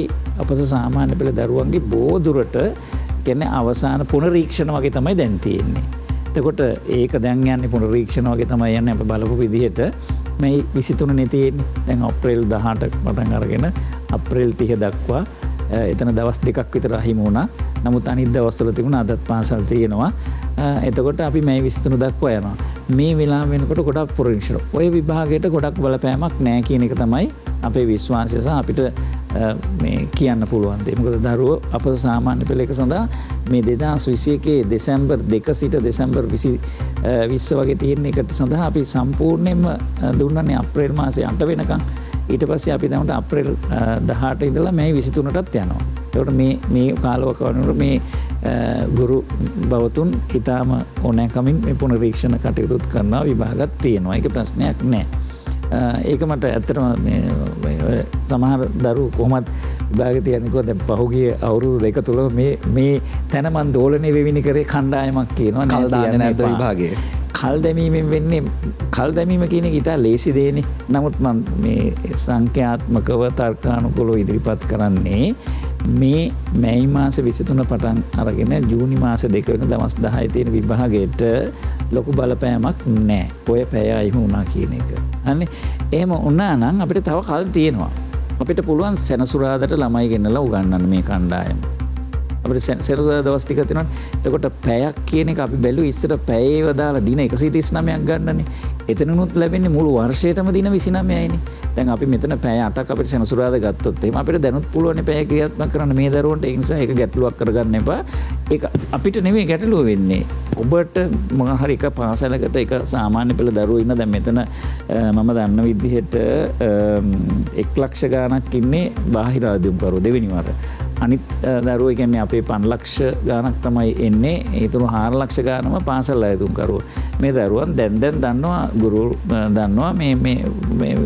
අපස සාමාන්‍ය පෙළ දරුවන්ගේ බොහෝ දුරට කියන්නේ අවසාන පුනරීක්ෂණ වගේ තමයි දැන් තියෙන්නේ. එතකොට ඒක දැන් යන්නේ පුනරීක්ෂණ වගේ තමයි යන්නේ අප බලපු විදිහට මේ 23 නේ තියෙන්නේ. දැන් අප්‍රේල් 18 පටන් අරගෙන අප්‍රේල් 30 දක්වා එතන දවස් දෙකක් විතර අහිමි වුණා. නමුත් අනිත් දවස්වල තිබුණා අදත් පාසල් තියෙනවා. එතකොට අපි මේ 23 දක්වා යනවා. මේ වෙලාව වෙනකොට ගොඩක් පුරනිශ්චය. ওই විභාගයට ගොඩක් බලපෑමක් නැහැ කියන එක තමයි අපේ විශ්වාසය සහ අපිට මේ කියන්න පුළුවන් දේ. මොකද දරුවෝ අප සාමාන්‍ය පෙළ එක සඳහා මේ 2021 දෙසැම්බර් 2 සිට දෙසැම්බර් 20 වගේ තියෙන එකට සඳහා අපි සම්පූර්ණයෙන්ම දුන්නනේ අප්‍රේල් මාසේ 8 වෙනකම්. ඊට පස්සේ අපි දැන් අප්‍රේල් 18 ඉඳලා මේ 23ටත් යනවා. ඒකට මේ කාලවකවානුවර මේ ගුරු බවතුන් ඊටාම ඕනෑකමින් මේ පුනරීක්ෂණ කටයුතුත් කරනවා විභාගත් තියෙනවා. ඒක ප්‍රශ්නයක් නෑ. ඒක මට ඇත්තටම සමහර දරුවෝ කොහොමද විභාගෙ තියන්නේ කොහොමද දැන් පහුගිය අවුරුදු දෙක තුල මේ තැන මන් දෝලණය වෙවිනි කරේ කණ්ඩායමක් කියනවා කල් දාන්නේ නැද්ද විභාගේ? කල් දැමීමෙන් වෙන්නේ කල් දැමීම කියන එක ඉතා ලේසි දෙන්නේ. නමුත් මම මේ සංඛ්‍යාත්මකව තර්කානුකූලව ඉදිරිපත් කරන්නේ මේ මැයි මාස 23 පටන් අරගෙන ජූනි මාස 2 වෙන දවස් 10 තියෙන විභාගයට ලොකු බලපෑමක් නැහැ. ඔය පැය අයිමු වුණා කියන එක. අනේ එහෙම වුණා නම් අපිට තව කල් තියෙනවා. අපිට පුළුවන් සෙනසුරාදාට ළමයි ගෙන්නලා උගන්වන්න මේ කණ්ඩායම. අපිට සෙනසුරාදා දවස් ටික තියෙනවා. එතකොට පැයක් කියන එක අපි බැලුවා ඉස්සර පැයේව දාලා දින 139ක් ගන්නනේ. එතනනුත් ලැබෙන්නේ මුළු වර්ෂයටම දින 29යිනේ. දැන් අපි මෙතන පැය 8ක් අපිට සෙනසුරාදා ගත්තොත් එහෙම අපිට දැනුත් පුළුවන් පැය ක්‍රියාත්මක කරන්න මේ දරුවන්ට. ඒ නිසා ඒක ගැටලුවක් කරගන්න එපා. ඒක අපිට නෙමෙයි ගැටලුව වෙන්නේ. ඔබට මොන හරි එක පාසලකට එක සාමාන්‍ය පෙළ දරුවෝ ඉන්න දැන් මෙතන මම දන්න විදිහට 1 ලක්ෂ ගාණක් ඉන්නේ බාහිර ආදියුම්කරුවෝ දෙවෙනි වර. අනිත් දරුවෝ කියන්නේ අපේ 5 ලක්ෂ ගාණක් තමයි එන්නේ. ඒතුළු 4 ලක්ෂ ගාණම පාසල් ආයතනකරුවෝ. මේ දරුවන් දැන් දන්නවා ගුරු දන්නවා මේ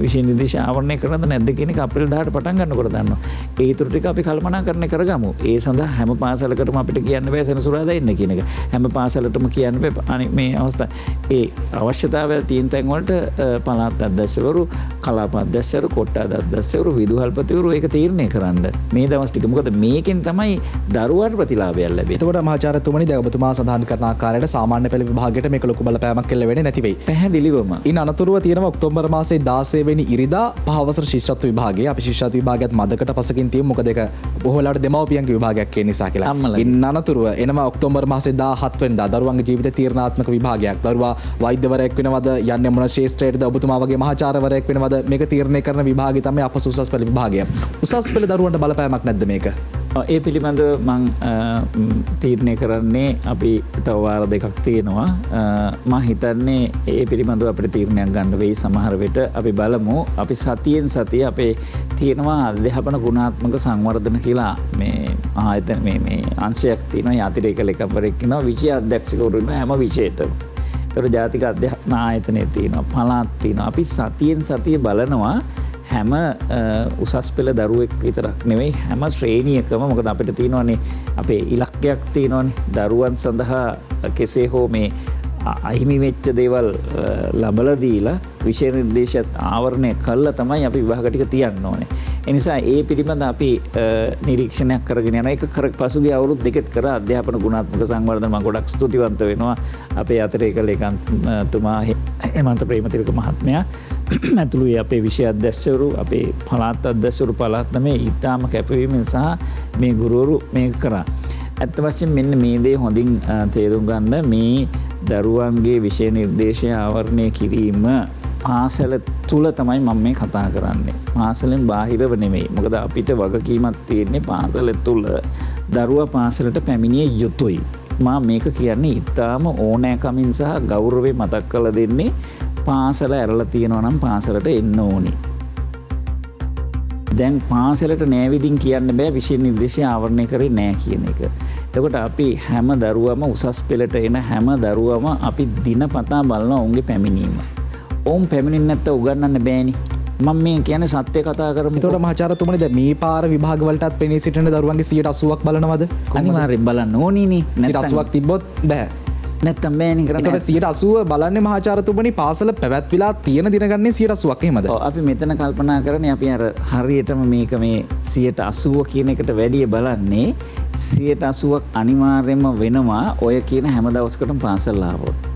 විෂය නිර්දේශ ආවරණය කරනද නැද්ද කියන එක අප්‍රේල් 18 පටන් ගන්නකොට දන්නවා. ඒ ඊටු ටික අපි කල්පනාකරණය කරගමු. ඒ සඳහා හැම පාසලකටම අපිට කියන්න බෑ සෙනසුරාදා එන්න කියන එක. හැම පාසලටම කියන්න බෑ මේ අවස්ථාව. ඒ අවශ්‍යතාවය තියෙන තැන් වලට පළාත් අධ්‍යක්ෂවරු, කලාප අධ්‍යක්ෂවරු, කොට්ටාද අධ්‍යක්ෂවරු, විදුහල්පතිවරු ඒක තීරණය කරන්න. මේ දවස් ටික මොකද මේකෙන් තමයි දරුවාට ප්‍රතිලාභයක් ලැබෙන්නේ. එතකොට මහාචාර්යතුමනි දැන් ඔබතුමා සඳහන් කරන ආකාරයට සාමාන්‍ය පෙළ විභාගයට මේක ලොකු බලපෑමක් එල්ල වෙන්නේ නැති වෙයි. පැහැදිලිවම. ඉන් අනතුරුව තියෙනවා ඔක්තෝබර් මාසයේ 16 වෙනි ඉරිදා පහවසර ශිෂ්‍යත්ව විභාගය. අපි ශිෂ්‍යත්ව විභාගයත් මදකට පසකින් තියමු. මොකද ඒක බොහෝ වෙලාවට දෙමව්පියන්ගේ විභාගයක් කියන නිසා කියලා. ඉන් අනතුරුව එනවා ඔක්තෝබර් මාසයේ 17 වෙනිදා දරුවන්ගේ ජීවිත තීරණාත්මක විභාගයක්. දරුවා වෛද්‍යවරයෙක් වෙනවද යන්නේ මොන ශාස්ත්‍රයේද ඔබතුමා වගේ මහාචාර්යවරයෙක් වෙනවද මේක තීරණය කරන විභාගය තමයි අපස උසස් පෙළ විභාගය. උසස් පෙළ දරුවන්ට බලපෑමක් නැද්ද මේක? ඒ පිළිබඳව මං තීරණය කරන්නේ අපි තව වාර දෙකක් තියෙනවා. මම හිතන්නේ ඒ පිළිබඳව අපිට තීරණයක් ගන්න වෙයි සමහර විට. අපි බලමු. අපි සතියෙන් සතිය අපේ තියෙනවා අධ්‍යාපන ගුණාත්මක සංවර්ධන කියලා මේ ආයතන මේ අංශයක් තියෙනවා. යාතිරේක ලේකම්වරයෙක් ඉන්නවා. විෂය අධ්‍යක්ෂකවරු ඉන්නවා හැම විෂයයකටම. ඒතර ජාතික අධ්‍යාපන ආයතනයේ තියෙනවා. පළාත් තියෙනවා. අපි සතියෙන් සතිය බලනවා හැම උසස් පෙළ දරුවෙක් විතරක් නෙවෙයි හැම ශ්‍රේණියකම. මොකද අපිට තියෙනවානේ අපේ ඉලක්කයක් තියෙනවානේ දරුවන් සඳහා කෙසේ හෝ මේ අහිමි වෙච්ච දේවල් ලබලා දීලා විෂය නිර්දේශයත් ආවරණය කළා තමයි අපි විභාග ටික තියන්න ඕනේ. ඒ නිසා ඒ පිළිබඳ අපි නිරීක්ෂණයක් කරගෙන යන එක පසුගිය අවුරුදු දෙකෙත් කර අධ්‍යාපන ගුණාත්මක සංවර්ධන මම ගොඩක් ස්තුතිවන්ත වෙනවා අපේ අතරේක ලේකම්තුමා හේමන්ත ප්‍රේමතිලක මහත්මයා ඇතුළු අපේ විෂය අධ්‍යක්ෂවරු අපේ පළාත් අධ්‍යක්ෂවරු පළාත් මේ ඊටාම කැපවීමෙන් සහ මේ ගුරුවරු මේක කරා. ඇත්ත වශයෙන් මෙන්න මේ දේ හොඳින් තේරුම් ගන්න මේ දරුවන්ගේ විෂය නිර්දේශය ආවරණය කිරීම පාසැල තුළ තමයි මම මේ කතා කරන්නේ. පාසලෙන් බාහිරව නෙමෙයි. මොකද අපිට වගකීමක් තියෙන්නේ පාසල තුළ දරුවා පාසලට පැමිණිය යුතුයි. මා මේක කියන්නේ ඉතාම ඕනෑකමින් සහ ගෞරවයෙන් මතක් කරලා දෙන්නේ පාසල ඇරලා තියෙනවා නම් පාසලට එන්න ඕනි. දැන් පාසලට නෑවිදින් කියන්න බෑ විෂය නිර්දේශය ආවරණය කරේ නෑ කියන එක. එතකොට අපි හැම දරුවම උසස් පෙළට එන හැම දරුවම අපි දිනපතා බලනවා ඔවුන්ගේ පැමිණීම. ඔවුන් පැමිණෙන්නේ නැත්නම් උගන්වන්න බෑනේ. මම මේ කියන්නේ සත්‍ය කතා කරමු. එතකොට මහාචාර්යතුමනි දැන් මේ පාර විභාග වලටත් පෙනී සිටින දරුවන්ගේ 80%ක් බලනවද? අනිවාර්යෙන් බලන්න ඕනීනේ. 80%ක් තිබ්බොත් බෑ. නැත්තම් බෑනේ කරන්නේ. එතකොට 80% බලන්නේ මහාචාර්යතුමනි පාසල පැවැත්විලා තියෙන දින ගන්නේ 80%ක් එහෙමද? ඔව් අපි මෙතන කල්පනා කරන්නේ අපි අර හරියටම මේක මේ 80% කියන එකට වැඩිය බලන්නේ 80%ක් අනිවාර්යයෙන්ම වෙනවා ඔය කියන හැම දවසකටම පාසල් ආවොත්.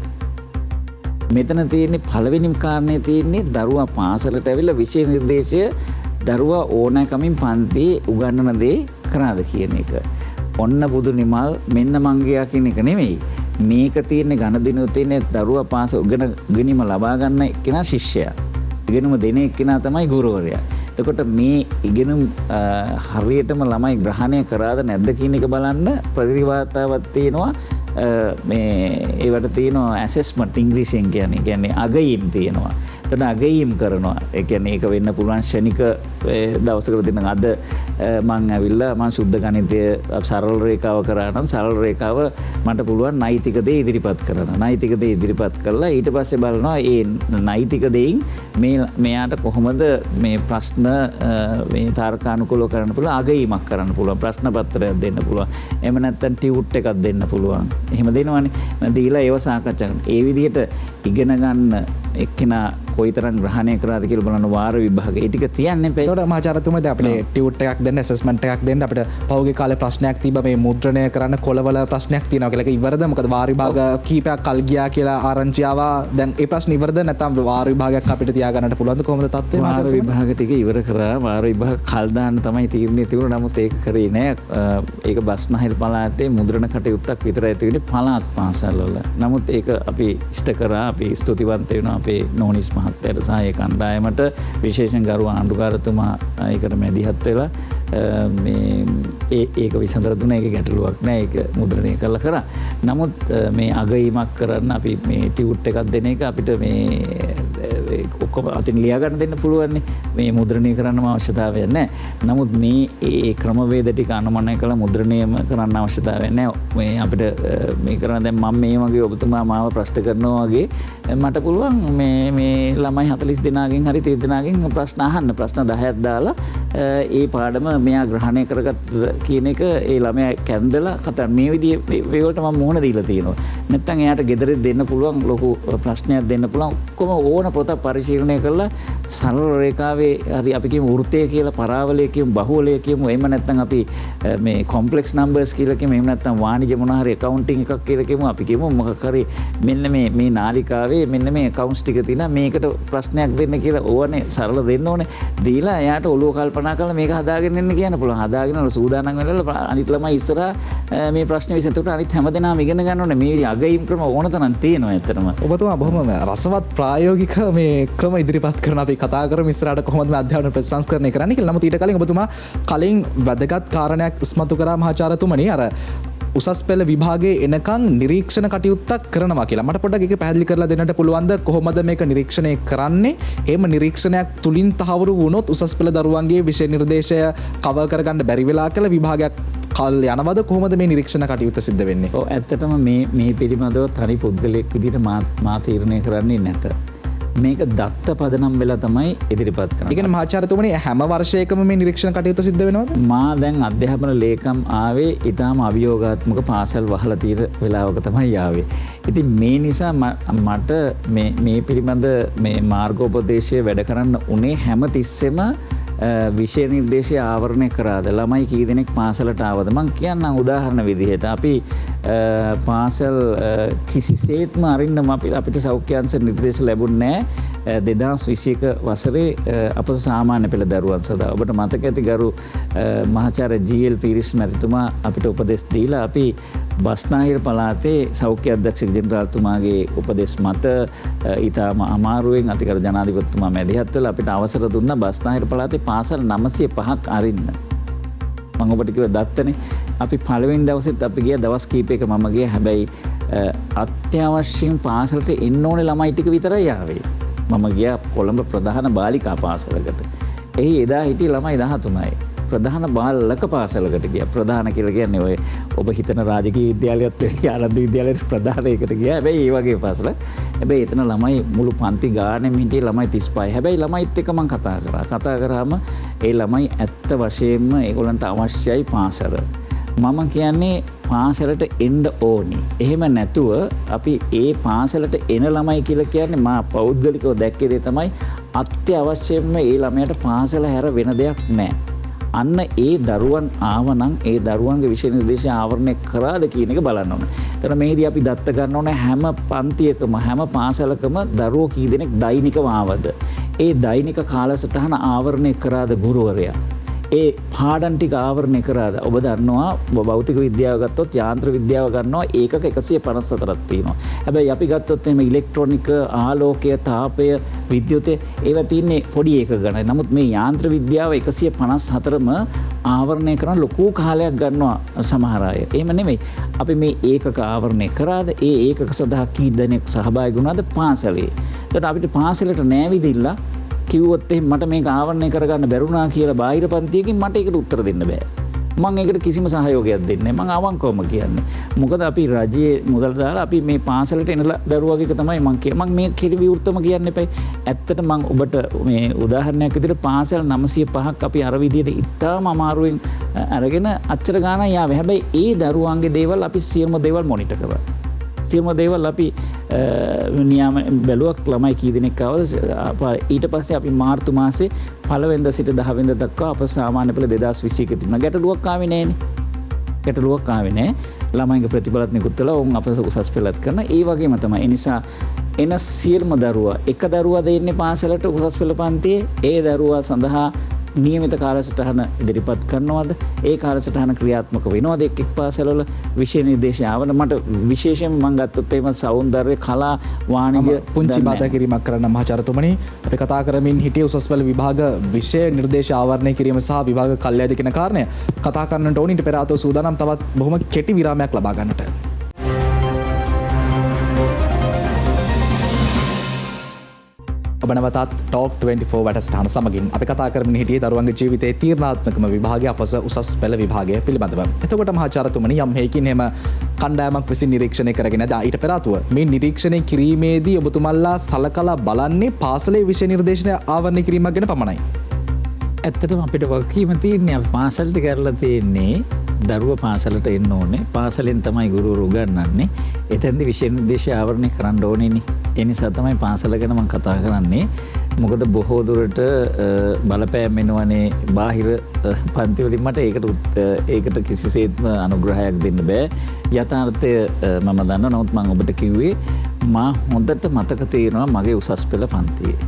මෙතන තියෙන්නේ පළවෙනිම කාරණේ තියෙන්නේ දරුවා පාසලට ඇවිල්ලා විෂය නිර්දේශය දරුවා ඕනෑකමින් පන්තියේ උගන්වන දේ කරාද කියන එක. ඔන්න බුදු නිමල් මෙන්න මංගියා කියන එක නෙමෙයි. මේක තියෙන්නේ ගණදිනුව තියෙන්නේ දරුවා පාසල ඉගෙනීම ලබා ගන්න කෙනා ශිෂ්‍යයා. ඉගෙනුම දෙන එක්කෙනා තමයි ගුරුවරයා. එතකොට මේ ඉගෙනුම් හරියටම ළමයි ග්‍රහණය කරාද නැද්ද කියන එක බලන්න ප්‍රතිවාතාවක් තියෙනවා. මේ ඒවට තියෙනවා ඇසෙස්මන්ට් ඉංග්‍රීසියෙන් කියන්නේ අගයීම් තියෙනවා. එතන අගයීම් කරනවා. ඒ කියන්නේ ඒක වෙන්න පුළුවන් ශනික දවසකට දෙන අද මං ඇවිල්ලා මං සුද්ධ ගණිතය සරල රේඛාව කරා නම් සරල රේඛාව මට පුළුවන් නෛතික දේ ඉදිරිපත් කරන්න. නෛතික දේ ඉදිරිපත් කරලා ඊට පස්සේ බලනවා ඒ නෛතික දෙයින් මෙයාට කොහොමද මේ ප්‍රශ්න මේ තාර්කානුකූලව කරන්න පුළුවන් අගයීමක් කරන්න පුළුවන් ප්‍රශ්න පත්‍රයක් දෙන්න පුළුවන්. එහෙම නැත්නම් ටියුට් එකක් දෙන්න පුළුවන්. එහෙම දෙනවනේ. මම දීලා ඒව සාකච්ඡා කරනවා. ඒ විදිහට ඉගෙන ගන්න එක්කෙනා කොයිතරම් ග්‍රහණය කරාද කියලා බලන වාර විභාග ඒ ටික තියන්නේ නැහැ. ඒතකොට මහාචාර්යතුමනි දැන් අපිට ටියුට් එකක් දෙන්න ඇසෙස්මන්ට් එකක් දෙන්න අපිට පහුගිය කාලේ ප්‍රශ්නයක් තිබ්බා මේ මුද්‍රණය කරන්න කොළවල ප්‍රශ්නයක් තියෙනවා කියලා. ඒක ඉවරද? මොකද වාර විභාග කීපයක් කල් ගියා කියලා ආරංචි ආවා. දැන් ඒ ප්‍රශ්න ඉවරද නැත්නම් වාර විභාගයක් අපිට තියාගන්නට පුළුවන්ද? කොහොමද තත්ත්වය? වාර විභාග ටික ඉවර කරා. වාර විභාග කල් දාන්න තමයි තීරණය තිබුණා. නමුත් ඒක කරේ නෑ. ඒක බස්නාහිර පළාතේ මුද්‍රණ කටයුත්තක් විතරයි තියෙන්නේ පළාත් පාසල් වල. නමුත් ඒක අපි ඉෂ්ට කරා. අපි ස්තුතිවන්ත වෙනවා අපේ නෝනිස් මහත්තයාට සහ ඒ කණ්ඩායමට විශේෂයෙන් ගරු ආණ්ඩුකාරතුමා ඒකට මැදිහත් වෙලා ඒක විසඳලා දුන්නා. ඒක ගැටලුවක් නෑ. ඒක මුද්‍රණය කරලා කරා. නමුත් මේ අගයීමක් කරන්න අපි මේ ටියුට් එකක් දෙන එක අපිට මේ ඔක්කොම අතින් ලියා ගන්න දෙන්න පුළුවන්. මේ මුද්‍රණය කරන්නම අවශ්‍යතාවයක් නෑ. නමුත් මේ ඒ ක්‍රමවේද ටික අනුමතනය කළා මුද්‍රණයම කරන්න අවශ්‍යතාවයක් නෑ. මේ අපිට මේ කරන දැන් මම මේ වගේ ඔබතුමා මාව ප්‍රශ්න කරනවා වගේ මට පුළුවන් මේ ළමයි 40 දෙනාගෙන් හරි 30 දෙනාගෙන් ප්‍රශ්න අහන්න. ප්‍රශ්න 10ක් දාලා ඒ පාඩම මෙයා ග්‍රහණය කරගත්ත කියන එක ඒ ළමයා කැන්දලා කතා මේ විදිහේ වලට මම මුහුණ දීලා තියෙනවා. නැත්තම් එයාට ගෙදරින් දෙන්න පුළුවන් ලොකු ප්‍රශ්නයක් දෙන්න පුළුවන්. ඔක්කොම ඕන පොත පරිශීලනය කරලා සරල රේඛාවේ හරි අපි කියමු වෘත්තය කියලා පරාවලය කියමු බහුවලය කියමු. එහෙම නැත්තම් අපි මේ කොම්ප්ලෙක්ස් නම්බර්ස් කියලා කියමු. එහෙම නැත්තම් වාණිජ්‍ය මොනවා හරි accounting එකක් කියලා කියමු. අපි කියමු මොකක් හරි මෙන්න මේ නාලිකාවේ මෙන්න මේ accounts ටික තියෙනවා. මේකට ප්‍රශ්නයක් දෙන්න කියලා ඕනේ සරල දෙන්න ඕනේ. දීලා එයාට ඔළුව කල්පනා කරලා මේක හදාගෙන එන්න කියන්න පුළුවන්. හදාගෙන සූදානම් වෙලා අනිත් ළමයි ඉස්සරහා මේ ප්‍රශ්නේ විසඳුට අනිත් හැමදෙනාම ඉගෙන ගන්න ඕනේ. මේ අගයීම් ක්‍රම ඕන තරම් තියෙනවා ඇත්තටම. ඔබතුමා බොහොම රසවත් ප්‍රායෝගික මේ ක්‍රම ඉදිරිපත් කරන අපි කතා කරමු ඉස්සරහට කොහොමද මේ අධ්‍යාපන ප්‍රතිසංස්කරණය කරන්නේ කියලා. නමුත් ඊට කලින් ඔබතුමා කලින් වැදගත් කාරණයක් ඉස්මතු කරා මහාචාර්යතුමනි. අර උසස් පෙළ විභාගයේ එනකන් නිරීක්ෂණ කටයුත්තක් කරනවා කියලා. මට පොඩ්ඩක් ඒක පැහැදිලි කරලා දෙන්නට පුළුවන්ද? කොහොමද මේක නිරීක්ෂණය කරන්නේ? එහෙම නිරීක්ෂණයක් තුලින් තහවුරු වුණොත් උසස් පෙළ දරුවන්ගේ විෂය නිර්දේශය කවර් කරගන්න බැරි වෙලා කියලා විභාගයක් කල් යනවද? කොහොමද මේ නිරීක්ෂණ කටයුත්ත සිද්ධ වෙන්නේ? ඔව් ඇත්තටම මේ පිළිබඳව තනි පුද්ගලයෙක් විදිහට මා තීරණය කරන්නේ නැත. මේක දත්ත පදනම් වෙලා තමයි ඉදිරිපත් කරන්නේ. ඒ කියන්නේ මහාචාර්යතුමනි හැම වර්ෂයකම මේ නිරීක්ෂණ කටයුතු සිද්ධ වෙනවද? මා දැන් අධ්‍යාපන ලේකම් ආවේ ඊටාම අභියෝගාත්මක පාසල් වහලා තියෙන වෙලාවක තමයි ආවේ. ඉතින් මේ නිසා මට මේ පිළිබඳ මේ මාර්ගෝපදේශය වැඩ කරන්න උනේ හැම තිස්සෙම විෂය නිර්දේශය ආවරණය කරාද ළමයි කී දෙනෙක් පාසලට ආවද මං කියන්නම් උදාහරණ විදිහට අපි පාසල් කිසිසේත්ම අරින්නම අපිට සෞඛ්‍ය අංශ නිර්දේශ ලැබුණේ නැහැ 2021 වසරේ අප සාමාන්‍ය පෙළ දරුවන් සඳහා. ඔබට මතක ඇති ගරු මහාචාර්ය ජී.එල්. පීරිස් මැතිතුමා අපිට උපදෙස් දීලා අපි බස්නාහිර පළාතේ සෞඛ්‍ය අධ්‍යක්ෂක ජෙනරාල්තුමාගේ උපදෙස් මත ඊටම අමාරුවෙන් අතිගරු ජනාධිපතිතුමා මැදිහත් වෙලා අපිට අවසර දුන්නා බස්නාහිර පළාතේ පාසල් 905ක් අරින්න. මම ඔබට කිව්වා දත්තනේ අපි පළවෙනි දවසෙත් අපි ගියා දවස් කීපයක මම ගියා. හැබැයි අත්‍යවශ්‍යයෙන් පාසලට එන්න ඕනේ ළමයි ටික විතරයි ආවේ. මම ගියා කොළඹ ප්‍රධාන බාලිකා පාසලකට. එහි එදා හිටිය ළමයි 13යි. ප්‍රධාන බාලක පාසලකට ගියා. ප්‍රධාන කියලා කියන්නේ ඔය ඔබ හිතන රාජකීය විද්‍යාලයත් ආරම්භ විද්‍යාලයට ප්‍රධානයකට ගියා. හැබැයි ඒ වගේ පාසල. හැබැයි එතන ළමයි මුළු පන්ති ගානෙම හිටියේ ළමයි 35යි. හැබැයි ළමයිත් එක්ක මම කතා කරා. කතා කරාම ඒ ළමයි ඇත්ත වශයෙන්ම ඒගොල්ලන්ට අවශ්‍යයි පාසල. මම කියන්නේ පාසලට එන්න ඕනි. එහෙම නැතුව අපි ඒ පාසලට එන ළමයි කියලා කියන්නේ මා පෞද්ගලිකව දැක්කේ දේ තමයි අත්‍යවශ්‍යයෙන්ම ඒ ළමයට පාසල හැර වෙන දෙයක් නැහැ. අන්න ඒ දරුවන් ආවනම් ඒ දරුවන්ගේ විෂය නිර්දේශය ආවරණය කරාද කියන එක බලන්න ඕනේ. එතන මේදී අපි දත්ත ගන්න ඕනේ හැම පන්තියකම හැම පාසලකම දරුවෝ කී දෙනෙක් දෛනිකව ආවද? ඒ දෛනික කාලසටහන ආවරණය කරාද ගුරුවරයා? ඒ පාඩම් ටික ආවරණය කරාද? ඔබ දන්නවා භෞතික විද්‍යාව ගත්තොත් යාන්ත්‍ර විද්‍යාව ගන්නවා ඒකක 154ක් තියෙනවා. හැබැයි අපි ගත්තොත් එහෙම ඉලෙක්ට්‍රොනික ආලෝකය තාපය විද්‍යුතය ඒවා තියන්නේ පොඩි ඒක ගණයි. නමුත් මේ යාන්ත්‍ර විද්‍යාව 154ම ආවරණය කරන ලොකු කාලයක් ගන්නවා සමහර අය. එහෙම නෙමෙයි. අපි මේ ඒකක ආවරණය කරාද? ඒ ඒකක සඳහා කී දෙනෙක් සහභාගී වුණාද පාසලේ? එතකොට අපිට පාසලට නෑවිදිලා කිව්වොත් එහෙනම් මට මේක ආවරණය කරගන්න බැරුණා කියලා බාහිර පන්තියකින් මට ඒකට උත්තර දෙන්න බෑ. මම ඒකට කිසිම සහයෝගයක් දෙන්නේ නැහැ. මම අවංකවම කියන්නේ. මොකද අපි රජයේ මුදල් දාලා අපි මේ පාසලට එන දරුවගේ තමයි මම කියන්නේ. මම මේ කෙටි විවෘතම කියන්න එපයි. ඇත්තට මම ඔබට මේ උදාහරණයක් විදිහට පාසල් 905ක් අපි අර විදිහට ඉතාම අමාරුවෙන් අරගෙන අච්චර ගාණක් යාවේ. හැබැයි ඒ දරුවන්ගේ දේවල් අපි සියලුම දේවල් මොනිටර් කරා. සියලුම දේවල් අපි නියම බැලුවක් ළමයි කී දෙනෙක් ආවද ඊට පස්සේ අපි මාර්තු මාසේ 1 වෙනිදා සිට 10 වෙනිදා දක්වා අප සාමාන්‍ය පෙළ 2021 තිබුණා. ගැටලුවක් ආවේ නෑනේ. ගැටලුවක් ආවේ නෑ. ළමයින්ගේ ප්‍රතිඵලත් නිකුත් කළා. උන් අප උසස් පෙළත් කරන. ඒ වගේම තමයි. ඒ නිසා එන සියලුම දරුවා එක දරුවා දෙන්නේ පාසලට උසස් පෙළ පන්තියේ ඒ දරුවා සඳහා නියමිත කාලසටහන ඉදිරිපත් කරනවද? ඒ කාලසටහන ක්‍රියාත්මක වෙනවද? එක් පාසලවල විෂය නිර්දේශය ආවද? මට විශේෂයෙන් මම ගත්තොත් එහෙම සෞන්දර්ය කලා වාණිජ්‍ය පුංචි බාධා කිරීමක් කරන්න මහාචාර්යතුමනි අපි කතා කරමින් හිටියේ උසස් පෙළ විභාග විෂය නිර්දේශ ආවරණය කිරීම සහ විභාග කල්යද කියන කාරණය කතා කරන්නට ඕනේ. ඊට පෙර ආතෝ සූදානම් තවත් බොහොම කෙටි විරාමයක් ලබා ගන්නට. ඔබ නැවතත් ටෝක් 24 වැඩසටහන සමගින් අපි කතා කරමින් හිටියේ දරුවන්ගේ ජීවිතයේ තීරණාත්මකම විභාගය අපස උසස් පෙළ විභාගය පිළිබඳව. එතකොට මහාචාර්යතුමනි යම් හේකින් එහෙම කණ්ඩායමක් විසින් නිරීක්ෂණය කරගෙන ඊට පෙර ආතුව මේ නිරීක්ෂණය කිරීමේදී ඔබතුමල්ලා සලකලා බලන්නේ පාසලේ විෂය නිර්දේශන ආවරණය කිරීමක් ගැන පමණයි. ඇත්තටම අපිට වගකීම තියෙන්නේ අපි පාසලට කරලා තියෙන්නේ දරුවා පාසලට එන්න ඕනේ. පාසලෙන් තමයි ගුරුවරු උගන්වන්නේ. එතෙන්දී විෂය නිර්දේශය ආවරණය කරන්න ඕනේනේ. ඒ නිසා තමයි පාසල ගැන මම කතා කරන්නේ. මොකද බොහෝ දුරට බලපෑම් වෙනවනේ බාහිර පන්ති වලින් මට ඒකට කිසිසේත්ම අනුග්‍රහයක් දෙන්න බෑ. යථාර්ථය මම දන්නවා. නමුත් මම ඔබට කිව්වේ මා හොඳට මතක තියෙනවා මගේ උසස් පෙළ පන්තියේ.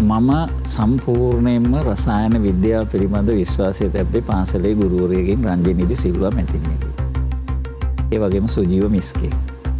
මම සම්පූර්ණයෙන්ම රසායන විද්‍යාව පිළිබඳ විශ්වාසය තැබ්බේ පාසලේ ගුරුවරයෙක්ගෙන් රංජනීති සිල්වා මැතිණියගෙන්. ඒ වගේම සුජීව මිස්ගේ.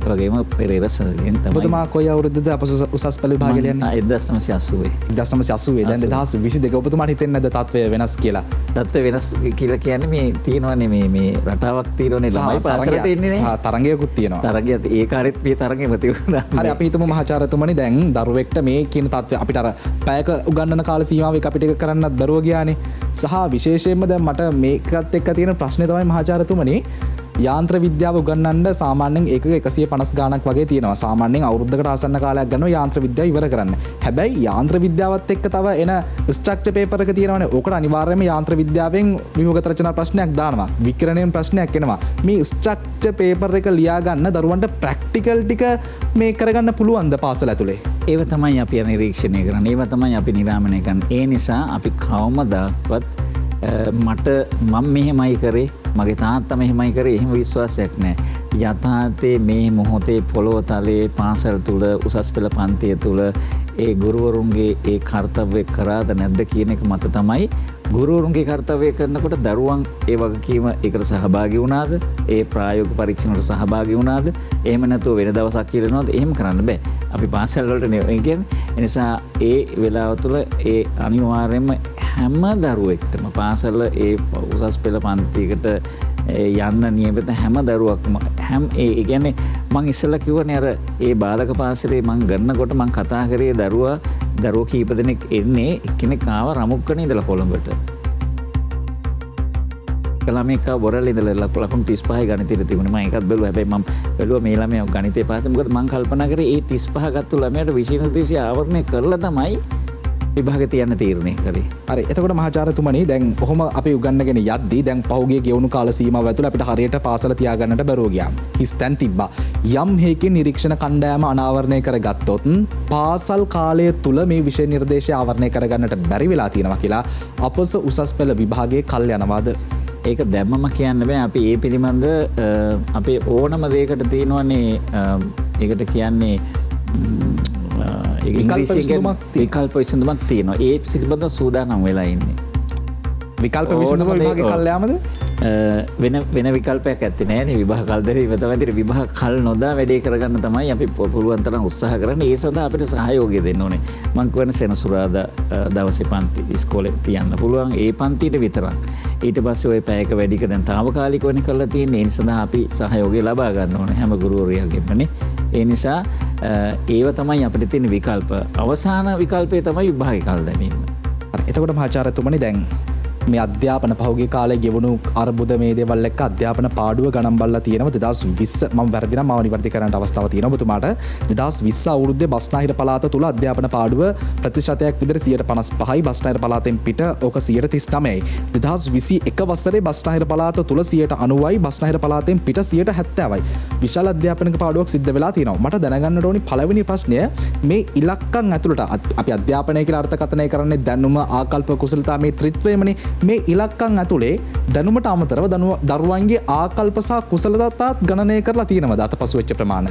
ඒ වගේම පෙරේරා සර්ගෙන් තමයි. ඔබතුමා කොයි අවුරුද්දද අප උසස් පෙළ විභාගයට යන්නේ? 1980. 1980. දැන් 2022 ඔබතුමාට හිතෙන්නේ නැද්ද තත්ත්වය වෙනස් කියලා? තත්ත්වය වෙනස් කියලා කියන්නේ මේ තියෙනවනේ මේ රටාවක් තියෙනවනේ ළමයි පාසලට එන්නේ නේ. සහ තරංගයකුත් තියෙනවා. තරංගයත් ඒ කාර්යත් මේ තරංගෙම තියුණා. හරි අපි හිතමු මහාචාර්යතුමනි දැන් දරුවෙක්ට මේ කියන තත්ත්වය අපිට අර පැයක උගන්වන කාල සීමාවක අපිට ඒක කරන්නත් බැරුව ගියානේ. සහ විශේෂයෙන්ම දැන් මට මේකත් එක්ක තියෙන ප්‍රශ්නේ තමයි මහාචාර්යතුමනි යාන්ත්‍ර විද්‍යාව උගන්වන්න සාමාන්‍යයෙන් ඒකක 150 ගාණක් වගේ තියෙනවා. සාමාන්‍යයෙන් අවුරුද්දකට ආසන්න කාලයක් ගන්නවා යාන්ත්‍ර විද්‍යාව ඉවර කරන්න. හැබැයි යාන්ත්‍ර විද්‍යාවත් එක්ක තව එන ස්ට්‍රක්චර් පේපර් එක තියෙනවානේ. ඕකට අනිවාර්යයෙන්ම යාන්ත්‍ර විද්‍යාවෙන් විභාග රචනා ප්‍රශ්නයක් දානවා. විකිරණයෙන් ප්‍රශ්නයක් එනවා. මේ ස්ට්‍රක්චර් පේපර් එක ලියා ගන්න දරුවන්ට ප්‍රැක්ටිකල් ටික මේ කරගන්න පුළුවන්ද පාසල ඇතුලේ? ඒව තමයි අපි නිරීක්ෂණය කරන්නේ. ඒව තමයි අපි නිරාමනය කරන්නේ. ඒ නිසා අපි කවමදාවත් මට මම මෙහෙමයි කරේ මගේ තාත්තා මෙහෙමයි කරේ එහෙම විශ්වාසයක් නැහැ. යථාර්ථයේ මේ මොහොතේ පොළොව තලයේ පාසල් තුල උසස් පෙළ පන්තිය තුල ඒ ගුරුවරුන්ගේ ඒ කර්තව්‍ය කරාද නැද්ද කියන එක මත තමයි ගුරුවරුන්ගේ කර්තව්‍ය කරනකොට දරුවන් ඒ වගකීම ඒකට සහභාගී වුණාද? ඒ ප්‍රායෝගික පරීක්ෂණ වලට සහභාගී වුණාද? එහෙම නැතුව වෙන දවසක් කියලා නේද? එහෙම කරන්න බෑ. අපි පාසල් වලට කියන්නේ. ඒ නිසා ඒ වෙලාව තුළ ඒ අනිවාර්යයෙන්ම හැම දරුවෙක්ටම පාසල ඒ උසස් පෙළ පන්තියකට යන්න නියමිත හැම දරුවක්ම ඒ කියන්නේ මං ඉස්සෙල්ලා කිව්වනේ අර ඒ බාලක පාසලේ මං ගන්නකොට මං කතා කරේ දරුවෝ කීප දෙනෙක් එන්නේ එක්කෙනෙක් ආව රමුක්කනේ ඉඳලා කොළඹට. ළමෙක් ආව බොරැල්ල ඉඳලා ලකුණු 35 ගණිතයට තිබුණේ. මම ඒකත් බැලුවා. හැබැයි මම බැලුවා මේ ළමයා ගණිතේ පාස් මොකද මං කල්පනා කරේ ඒ 35 ගත්තු ළමයාට විෂය නිර්දේශය ආවරණය කරලා තමයි විභාග තියන්න තීරණය කරේ. හරි. එතකොට මහාචාර්යතුමනි දැන් කොහොම අපි උගන්නගෙන යද්දී දැන් පහුගිය ගෙවුණු කාල සීමාව ඇතුළේ අපිට හරියට පාසල තියාගන්නට බැරුව ගියා. හිස්තැන් තිබ්බා. යම් හේකින් නිරීක්ෂණ කණ්ඩායම අනාවරණය කරගත්තොත් පාසල් කාලය තුල මේ විෂය නිර්දේශය ආවරණය කරගන්නට බැරි වෙලා තියෙනවා කියලා අපොස උසස් පෙළ විභාගයේ කල් යනවාද? ඒක දැම්මම කියන්න බෑ. අපි ඒ පිළිබඳ අපේ ඕනම දෙයකට තියෙනවනේ ඒකට කියන්නේ විකල්ප විසඳුමක් තියෙනවා. ඒ පිළිබඳව සූදානම් වෙලා ඉන්නේ. විකල්ප විසඳුම විභාගයේ කල් යාමද? වෙන විකල්පයක් ඇත්තේ නෑනේ. විභාග කල් දෙරේ තමයි විභාග කල් නොදා වැඩේ කරගන්න තමයි අපි පුළුවන් තරම් උත්සාහ කරන්නේ. ඒ සඳහා අපිට සහයෝගය දෙන්න ඕනේ. මම කියන්නේ සෙනසුරාදා දවසේ පන්ති ඉස්කෝලේ තියන්න පුළුවන්. ඒ පන්තියට විතරක්. ඊට පස්සේ ওই පැයක වැඩික දැන් తాවකාලිකව වෙන කරලා තියෙන්නේ. ඒ නිසා අපි සහයෝගය ලබා ගන්න ඕනේ හැම ගුරුවරයාගෙන්මනේ. ඒ නිසා ඒව තමයි අපිට තියෙන විකල්ප. අවසාන විකල්පය තමයි විභාග කල් දැමීම. එතකොට මහාචාර්යතුමනි දැන් මේ අධ්‍යාපන පහුගිය කාලේ ගෙවුණු අර්බුද මේ දේවල් එක්ක අධ්‍යාපන පාඩුව ගණන් බලලා තියෙනවා 2020 මම වැරදි නම් මාව නිවැරදි කරන්න අවස්ථාවක් තියෙනවා ඔබතුමාට 2020 අවුරුද්දේ බස්නාහිර පළාත තුල අධ්‍යාපන පාඩුව ප්‍රතිශතයක් විදිහට 55යි බස්නාහිර පළාතෙන් පිට ඕක 39යි 2021 වසරේ බස්නාහිර පළාත තුල 90යි බස්නාහිර පළාතෙන් පිට 70යි විශාල අධ්‍යාපනික පාඩුවක් සිද්ධ වෙලා තියෙනවා මට දැනගන්නට ඕනි පළවෙනි ප්‍රශ්නය මේ ඉලක්කම් ඇතුළට අපි අධ්‍යාපනය කියලා අර්ථකථනය කරන්නේ දැනුම ආකල්ප කුසලතා මේ ත්‍රිත්වයමනේ මේ ඉලක්කම් ඇතුලේ දැනුමට අමතරව දරුවන්ගේ ආකල්ප සහ කුසලතාත් ගණනය කරලා තියෙනවද අතපසු වෙච්ච ප්‍රමාණ?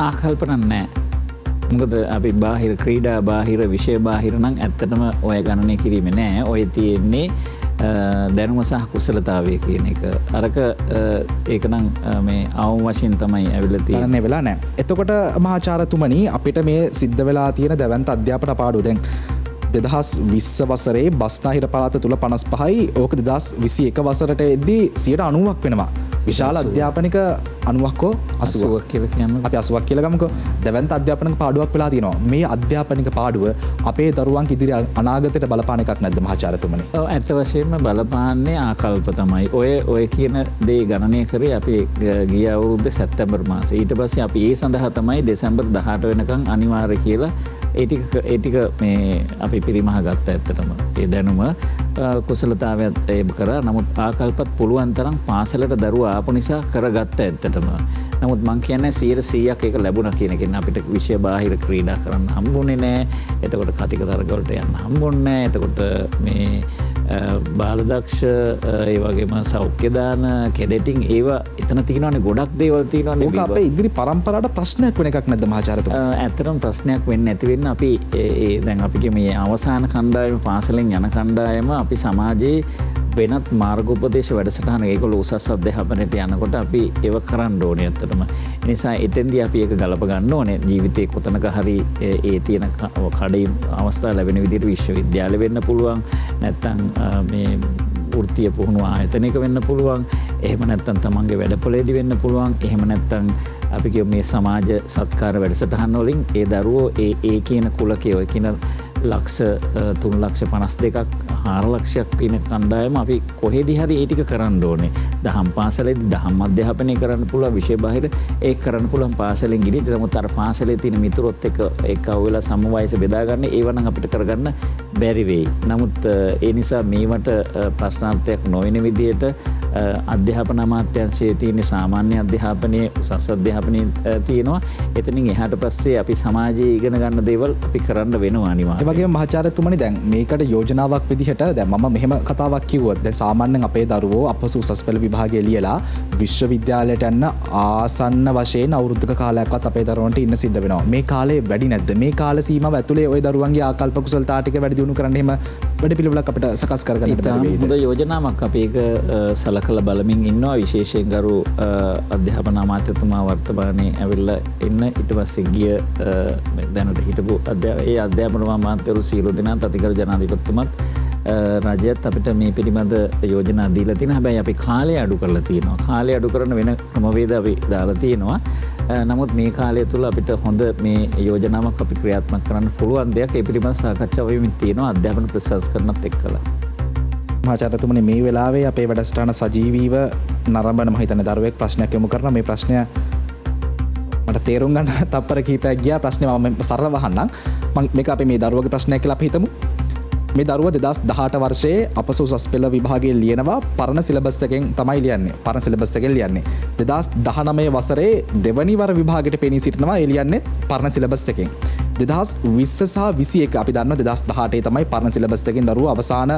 ආකල්ප නැහැ. මොකද අපි බාහිර ක්‍රීඩා බාහිර විෂය බාහිර නම් ඇත්තටම ඔය ගණනය කිරීමේ නැහැ. ඔය තියෙන්නේ දැනුම සහ කුසලතාවය කියන එක. අරක ඒක නම් මේ අවම වශයෙන් තමයි ඇවිල්ලා තියෙන්නේ. ගණනය වෙලා නැහැ. එතකොට මහාචාර්යතුමනි අපිට මේ සිද්ධ වෙලා තියෙන දැවැන්ත අධ්‍යාපන පාඩුව දැන් 2020 වසරේ බස්නාහිර පළාත තුල 55යි ඕක 2021 වසරට එද්දී 90ක් වෙනවා. විශාල අධ්‍යාපනික 90ක් 80ක් කියලා කියන්න. අපි 80ක් කියලා ගමුකෝ. දැවැන්ත අධ්‍යාපනික පාඩුවක් වෙලා තියෙනවා. මේ අධ්‍යාපනික පාඩුව අපේ දරුවන් ඉදිරි අනාගතයට බලපාන එකක් නැද්ද මහාචාර්යතුමනි? ඔව් ඇත්ත වශයෙන්ම බලපාන්නේ ආකල්ප තමයි. ඔය කියන දේ ගණනය කරේ අපි ගිය අවුරුද්දේ සැප්තැම්බර් මාසේ. ඊට පස්සේ අපි ඒ සඳහා තමයි දෙසැම්බර් 18 වෙනකන් අනිවාර්ය කියලා ඒ ටික මේ අපි පිරිමහ ගත්ත ඇත්තටම. ඒ දැනුම කුසලතාවයත් ඒ කරා. නමුත් ආකල්පත් පුළුවන් තරම් පාසලට දරුවා ආපු නිසා කරගත්ත ඇත්තටම. නමුත් මං කියන්නේ 100%ක් ඒක ලැබුණා කියන එක. අපිට විෂය බාහිර ක්‍රීඩා කරන්න හම්බුනේ නැහැ. එතකොට කතික තරග වලට යන්න හම්බුනේ නැහැ. එතකොට මේ බාලදක්ෂ ඒ වගේම සෞඛ්‍ය දාන කෙඩෙටින් ඒවා එතන තියෙනවානේ ගොඩක් දේවල් තියෙනවානේ. ඕක අපේ ඉදිරි පරම්පරාවට ප්‍රශ්නයක් වෙන එකක් නැද්ද මහාචාර්යතුමා? ඇත්තටම ප්‍රශ්නයක් වෙන්නේ නැති වෙන්න අපි දැන් අපි මේ අවසාන කණ්ඩායම පාසලෙන් යන කණ්ඩායම අපි සමාජයේ වෙනත් මාර්ගෝපදේශ වැඩසටහන ඒගොල්ලෝ උසස් අධ්‍යාපනයට යනකොට අපි ඒව කරන්න ඕනේ ඇත්තටම. ඒ නිසා එතෙන්දී අපි ඒක ගලප ගන්න ඕනේ. ජීවිතේ කොතනක හරි ඒ තියෙන කඩින් අවස්ථා ලැබෙන විදිහට විශ්වවිද්‍යාල වෙන්න පුළුවන්. නැත්තම් මේ වෘත්තීය පුහුණුව ආයතනයක වෙන්න පුළුවන්. එහෙම නැත්තම් තමන්ගේ වැඩපොළේදී වෙන්න පුළුවන්. එහෙම නැත්තම් අපි කියමු මේ සමාජ සත්කාර වැඩසටහන් වලින් ඒ දරුවෝ ඒ කියන කුලකයේ ඔය කියන ලක්ෂ 3,52,ක් 4,00,000ක් ඉන්න කණ්ඩායම අපි කොහෙදී හරි ඒ ටික කරන්න ඕනේ. දහම් පාසලේදී දහම් අධ්‍යාපනය කරන්න පුළුවන් විෂය බාහිර ඒක කරන්න පුළුවන් පාසලෙන් ගිහින්. නමුත් අර පාසලේ තියෙන මිතුරොත් එක්ක එක්ව වෙලා සම වයස බෙදා ගන්න ඒව නම් අපිට කරගන්න බැරි වෙයි. නමුත් ඒ නිසා මේවට ප්‍රශ්නාර්ථයක් නොවන විදිහට අධ්‍යාපන අමාත්‍යාංශයේ තියෙන සාමාන්‍ය අධ්‍යාපනයේ උසස් අධ්‍යාපනයේ තියෙනවා. එතනින් එහාට පස්සේ අපි සමාජයේ ඉගෙන ගන්න දේවල් අපි කරන්න වෙනවා අනිවාර්යයෙන්. ඒ වගේම මහාචාර්යතුමනි දැන් මේකට යෝජනාවක් විදිහට දැන් මම මෙහෙම කතාවක් කිව්වොත් දැන් සාමාන්‍යයෙන් අපේ දරුවෝ අපසු උසස් පෙළ විභාගය ලියලා විශ්වවිද්‍යාලයට යන්න ආසන්න වශයෙන් අවුරුද්දක කාලයක්වත් අපේ දරුවන්ට ඉන්න සිද්ධ වෙනවා. මේ කාලේ වැඩි නැද්ද? මේ කාල සීමාව ඇතුලේ ওই දරුවන්ගේ ආකල්ප කුසලතා ටික වැඩි දියුණු කරන්න එහෙම වැඩ පිළිවෙලක් අපිට සකස් කරගන්න බැරි වේද? හොඳ යෝජනාවක් අපි ඒක සලකලා බලමින් ඉන්නවා. විශේෂයෙන් ගරු අධ්‍යාපන අමාත්‍යතුමා වර්තමානයේ ඇවිල්ලා ඉන්න ඊට පස්සේ ගිය දැනට හිටපු ඒ අධ්‍යාපන අමාත්‍යවරු සියලු දෙනාත් අතිගරු ජනාධිපතිතුමත් රජයත් අපිට මේ පිළිබඳ යෝජනා දීලා තියෙනවා. හැබැයි අපි කාලය අඩු කරලා තියෙනවා. කාලය අඩු කරන වෙන ක්‍රමවේද අපි දාලා තියෙනවා. නමුත් මේ කාලය තුළ අපිට හොඳ මේ යෝජනාවක් අපි ක්‍රියාත්මක කරන්න පුළුවන් දෙයක් ඒ පිළිබඳ සාකච්ඡා වෙමින් තියෙනවා අධ්‍යාපන ප්‍රතිසංස්කරණත් එක්කලා. මහාචාර්යතුමනි මේ වෙලාවේ අපේ වැඩසටහන සජීවීව නරඹන මම හිතන්නේ දරුවෙක් ප්‍රශ්නයක් යොමු කරනවා. මේ ප්‍රශ්නය මට තේරුම් ගන්න තප්පර කිහිපයක් ගියා. ප්‍රශ්නේ මම සරලව අහන්නම්. මේක අපේ මේ දරුවගේ ප්‍රශ්නයක් කියලා අපි හිතමු. මේ දරුවා 2018 වර්ෂයේ අපසු උසස් පෙළ විභාගයේ ලියනවා පරණ සිලබස් එකෙන් තමයි ලියන්නේ. පරණ සිලබස් එකෙන් ලියන්නේ. 2019 වසරේ දෙවනි වර විභාගයට පෙනී සිටිනවා. ඒ ලියන්නේ පරණ සිලබස් එකෙන්. 2020 සහ 21 අපි දන්නවා 2018 තමයි පරණ සිලබස් එකෙන් දරුවා අවසාන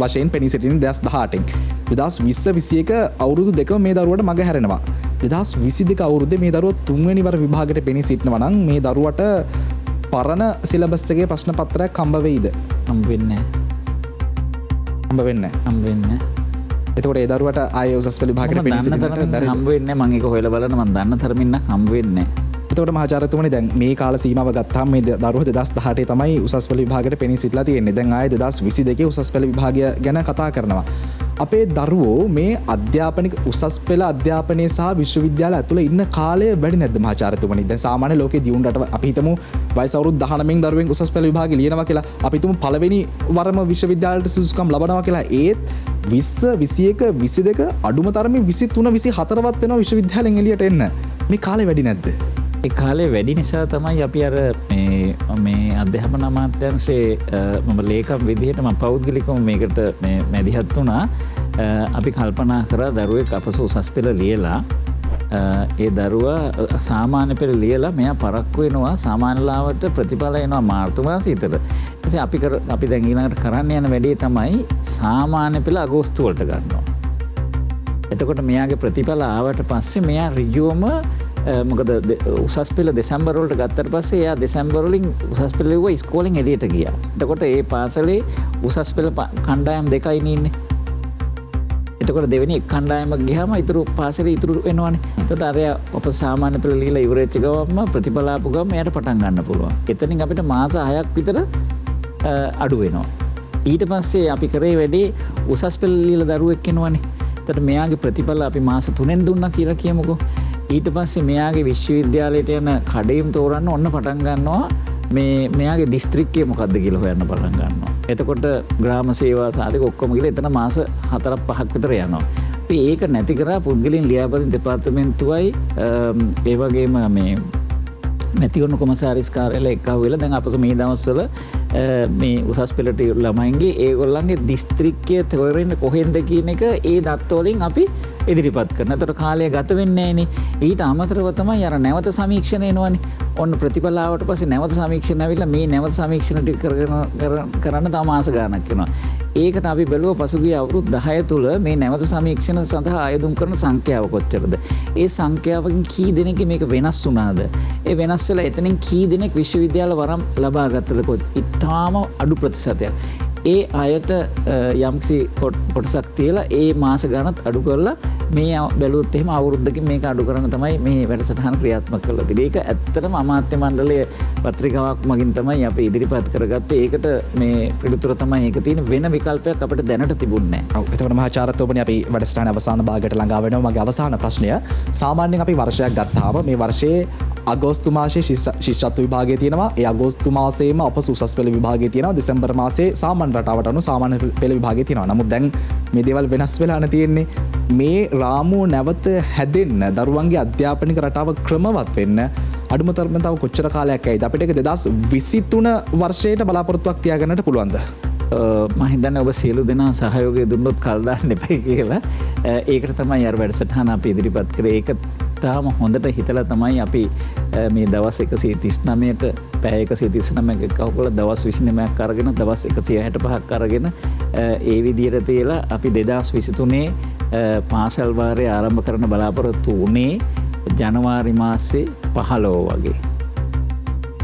වශයෙන් පෙනී සිටින්නේ 2018න්. 2020-21 අවුරුදු දෙකම මේ දරුවට මග හැරෙනවා. 2022 අවුරුද්දේ මේ දරුවා තුන්වෙනි වර විභාගයට පෙනී සිටිනවා නම් මේ දරුවට පරණ සිලබස් එකේ ප්‍රශ්න පත්‍රයක් හම්බ වෙයිද? හම්බ වෙන්නේ නැහැ. එතකොට ඒ දරුවට ආයේ උසස් පෙළ විභාගයට පෙනී සිටින්නට බැරි. හම්බ වෙන්නේ මම ඒක හොයලා බලන මම දන්න තරමින් නම් හම්බ වෙන්නේ නැහැ. එතකොට මහාචාර්යතුමනි දැන් මේ කාල සීමාව ගත්තාම මේ දරුවා 2018 තමයි උසස් පෙළ විභාගයට පෙනී සිටලා තියෙන්නේ. දැන් ආයේ 2022 උසස් පෙළ විභාගය ගැන කතා කරනවා. අපේ දරුවෝ මේ අධ්‍යාපනික උසස් පෙළ අධ්‍යාපනයේ සහ විශ්වවිද්‍යාල ඇතුළේ ඉන්න කාලය වැඩි නැද්ද මහාචාර්යතුමනි? දැන් සාමාන්‍ය ලෝකයේ දියුණු රට අපි හිතමු වයස අවුරුදු 19 දරුවෙන් උසස් පෙළ විභාගය ලියනවා කියලා. අපි හිතමු පළවෙනි වරම විශ්වවිද්‍යාලයට සුසුකම් ලබනවා කියලා. ඒත් 20 21 22 අඩුම තරමේ 23 24වත් වෙනවා විශ්වවිද්‍යාලෙන් එළියට එන්න. මේ කාලේ වැඩි නැද්ද? ඒ කාලේ වැඩි නිසා තමයි අපි අර මේ අධ්‍යාපන අමාත්‍යාංශයේ මම ලේකම් විදිහට මම පෞද්ගලිකව මේකට මැදිහත් වුණා. අපි කල්පනා කරා දරුවෙක් අපසු උසස් පෙළ ලියලා ඒ දරුවා සාමාන්‍ය පෙළ ලියලා මෙයා පරක්කු වෙනවා සාමාන්‍ය ලාවට ප්‍රතිඵල එනවා මාර්තු මාසෙ විතර. ඊපස්සේ අපි දැන් ඊළඟට කරන්න යන වැඩේ තමයි සාමාන්‍ය පෙළ අගෝස්තු වලට ගන්නවා. එතකොට මෙයාගේ ප්‍රතිඵල ආවට පස්සේ මෙයා ඍජුවම මොකද උසස් පෙළ දෙසැම්බර් වලට ගත්තට පස්සේ එයා දෙසැම්බර් වලින් උසස් පෙළ ලිව්වා ඉස්කෝලෙන් එළියට ගියා. එතකොට ඒ පාසලේ උසස් පෙළ කණ්ඩායම් දෙකයි ඉන්නේ. එතකොට දෙවෙනි කණ්ඩායමක් ගියාම ඊතුරු පාසලේ ඊතුරු වෙනවනේ. එතකොට අර අප සාමාන්‍ය පෙළ ලියලා ඉවර වෙච්ච ගමන්ම ප්‍රතිඵල ආපු ගමන් එයාට පටන් ගන්න පුළුවන්. එතනින් අපිට මාස 6ක් විතර අඩු වෙනවා. ඊට පස්සේ අපි කරේ වැඩේ උසස් පෙළ ලියලා දරුවෙක් එනවනේ. එතකොට මෙයාගේ ප්‍රතිඵල අපි මාස 3ෙන් දුන්නා කියලා කියමුකෝ. ඊට පස්සේ මෙයාගේ විශ්වවිද්‍යාලයට යන කඩේම් තෝරන්න ඔන්න පටන් ගන්නවා. මෙයාගේ දිස්ත්‍රික්කය මොකක්ද කියලා හොයන්න පටන් ගන්නවා. එතකොට ග්‍රාම සේවා සාධක ඔක්කොම ගිහලා එතන මාස 4-5ක් විතර යනවා. අපි ඒක නැති කරා පුද්ගලයන් ලියාපදිංචි දෙපාර්තමේන්තුවයි ඒ වගේම මේ මැතිවරණ කොමසාරිස් කාර්යාලය එක්කව වෙලා දැන් අපස මේ දවස්වල මේ උසස් පෙළට ළමයින්ගේ ඒගොල්ලන්ගේ දිස්ත්‍රික්කය තෝරන්නේ කොහෙන්ද කියන එක ඒ දත්ත වලින් අපි ඉදිරිපත් කරනවා. ඒතර කාලය ගත වෙන්නේ නැහෙනේ. ඊට අමතරව තමයි අර නැවත සමීක්ෂණ එනවනේ. ඔන්න ප්‍රතිඵල ආවට පස්සේ නැවත සමීක්ෂණ ඇවිල්ලා මේ නැවත සමීක්ෂණ ටික කරන්න තව මාස ගාණක් වෙනවා. ඒකට අපි බැලුවා පසුගිය අවුරුදු 10 තුල මේ නැවත සමීක්ෂණ සඳහා ආයෝජන කරන සංඛ්‍යාව කොච්චරද? ඒ සංඛ්‍යාවකින් කී දෙනෙක් මේක වෙනස් වුණාද? ඒ වෙනස් වෙලා එතනින් කී දෙනෙක් විශ්වවිද්‍යාල වරම් ලබා ගත්තද? ඉතාම අඩු ප්‍රතිශතයක්. ඒ අයට යම්කිසි කොටසක් තියලා ඒ මාස ගණනත් අඩු කරලා මේ බැලුවොත් එහෙම අවුරුද්දකින් මේක අඩු කරන තමයි මේ වැඩසටහන ක්‍රියාත්මක කරලා තියෙන්නේ. ඒක ඇත්තටම අමාත්‍ය මණ්ඩලයේ පත්‍රිකාවක් මගින් තමයි අපි ඉදිරිපත් කරගත්තේ. ඒකට මේ පිළිතුර තමයි ඒක තියෙන වෙන විකල්පයක් අපිට දැනට තිබුණේ නැහැ. ඔව්. එතකොට මහාචාර්යතුමනි අපි වැඩසටහන අවසාන භාගයට ළඟා වෙනවා. මගේ අවසාන ප්‍රශ්නය සාමාන්‍යයෙන් අපි වර්ෂයක් ගත්තාම මේ වර්ෂයේ අගෝස්තු මාසයේ ශිෂ්‍යත්ව විභාගය තියෙනවා. ඒ අගෝස්තු මාසයේම අපසු උසස් පෙළ විභාගය තියෙනවා. දෙසැම්බර් මාසයේ සාමාන්‍ය රටාවට අනුව සාමාන්‍ය පෙළ විභාගය තියෙනවා. නමුත් දැන් මේ දේවල් වෙනස් වෙලා තියෙන්නේ. මේ රාමුව නැවත හැදෙන්න දරුවන්ගේ අධ්‍යාපනික රටාව ක්‍රමවත් වෙන්න අඩුම තරමෙන් තව කොච්චර කාලයක් ඇයිද අපිට ඒක 2023 වර්ෂයට බලාපොරොත්තුවක් තියාගන්නට පුළුවන්ද? මහිතන්න ඔබ සියලු දෙනා සහයෝගය දුන්නොත් කල්දාන්න එපයි කියලා ඒකට තමයි අර වැඩසටහන අපි ඉදිරිපත් කරේ. ඒක තාම හොඳට හිතලා තමයි අපි මේ දවස් 139ට පැය 139ක කවුකල දවස් 29ක් අරගෙන දවස් 165ක් අරගෙන ඒ විදිහට තියලා අපි 2023 පාසල් වාරය ආරම්භ කරන බලාපොරොත්තු වුණේ ජනවාරි මාසේ 15 වගේ.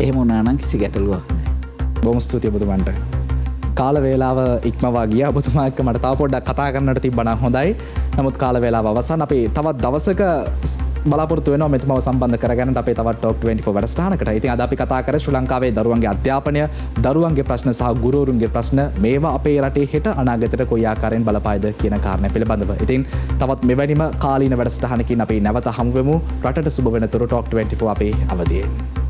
එහෙම වුණා නම් කිසි ගැටලුවක් නැහැ. බොහොම ස්තුතියි ඔබතුමන්ට. කාල වේලාව ඉක්මවා ගියා. ඔබතුමා එක්ක මට තව පොඩ්ඩක් කතා කරන්නට තිබ්බනම් හොඳයි. නමුත් කාල වේලාව අවසන්. අපි තවත් දවසක බලාපොරොත්තු වෙනවා මෙතුමාව සම්බන්ධ කරගන්නට අපේ තවත් ටොක් 24 වැඩසටහනකට. ඉතින් අද අපි කතා කරේ ශ්‍රී ලංකාවේ දරුවන්ගේ අධ්‍යාපනය, දරුවන්ගේ ප්‍රශ්න සහ ගුරුවරුන්ගේ ප්‍රශ්න මේවා අපේ රටේ හෙට අනාගතයට කොයි ආකාරයෙන් බලපායිද කියන කාරණය පිළිබඳව. ඉතින් තවත් මෙවැනිම කාලීන වැඩසටහනකින් අපි නැවත හමු වෙමු. රටට සුබ වෙනතුරු ටොක් 24 අපේ අවදියෙන්.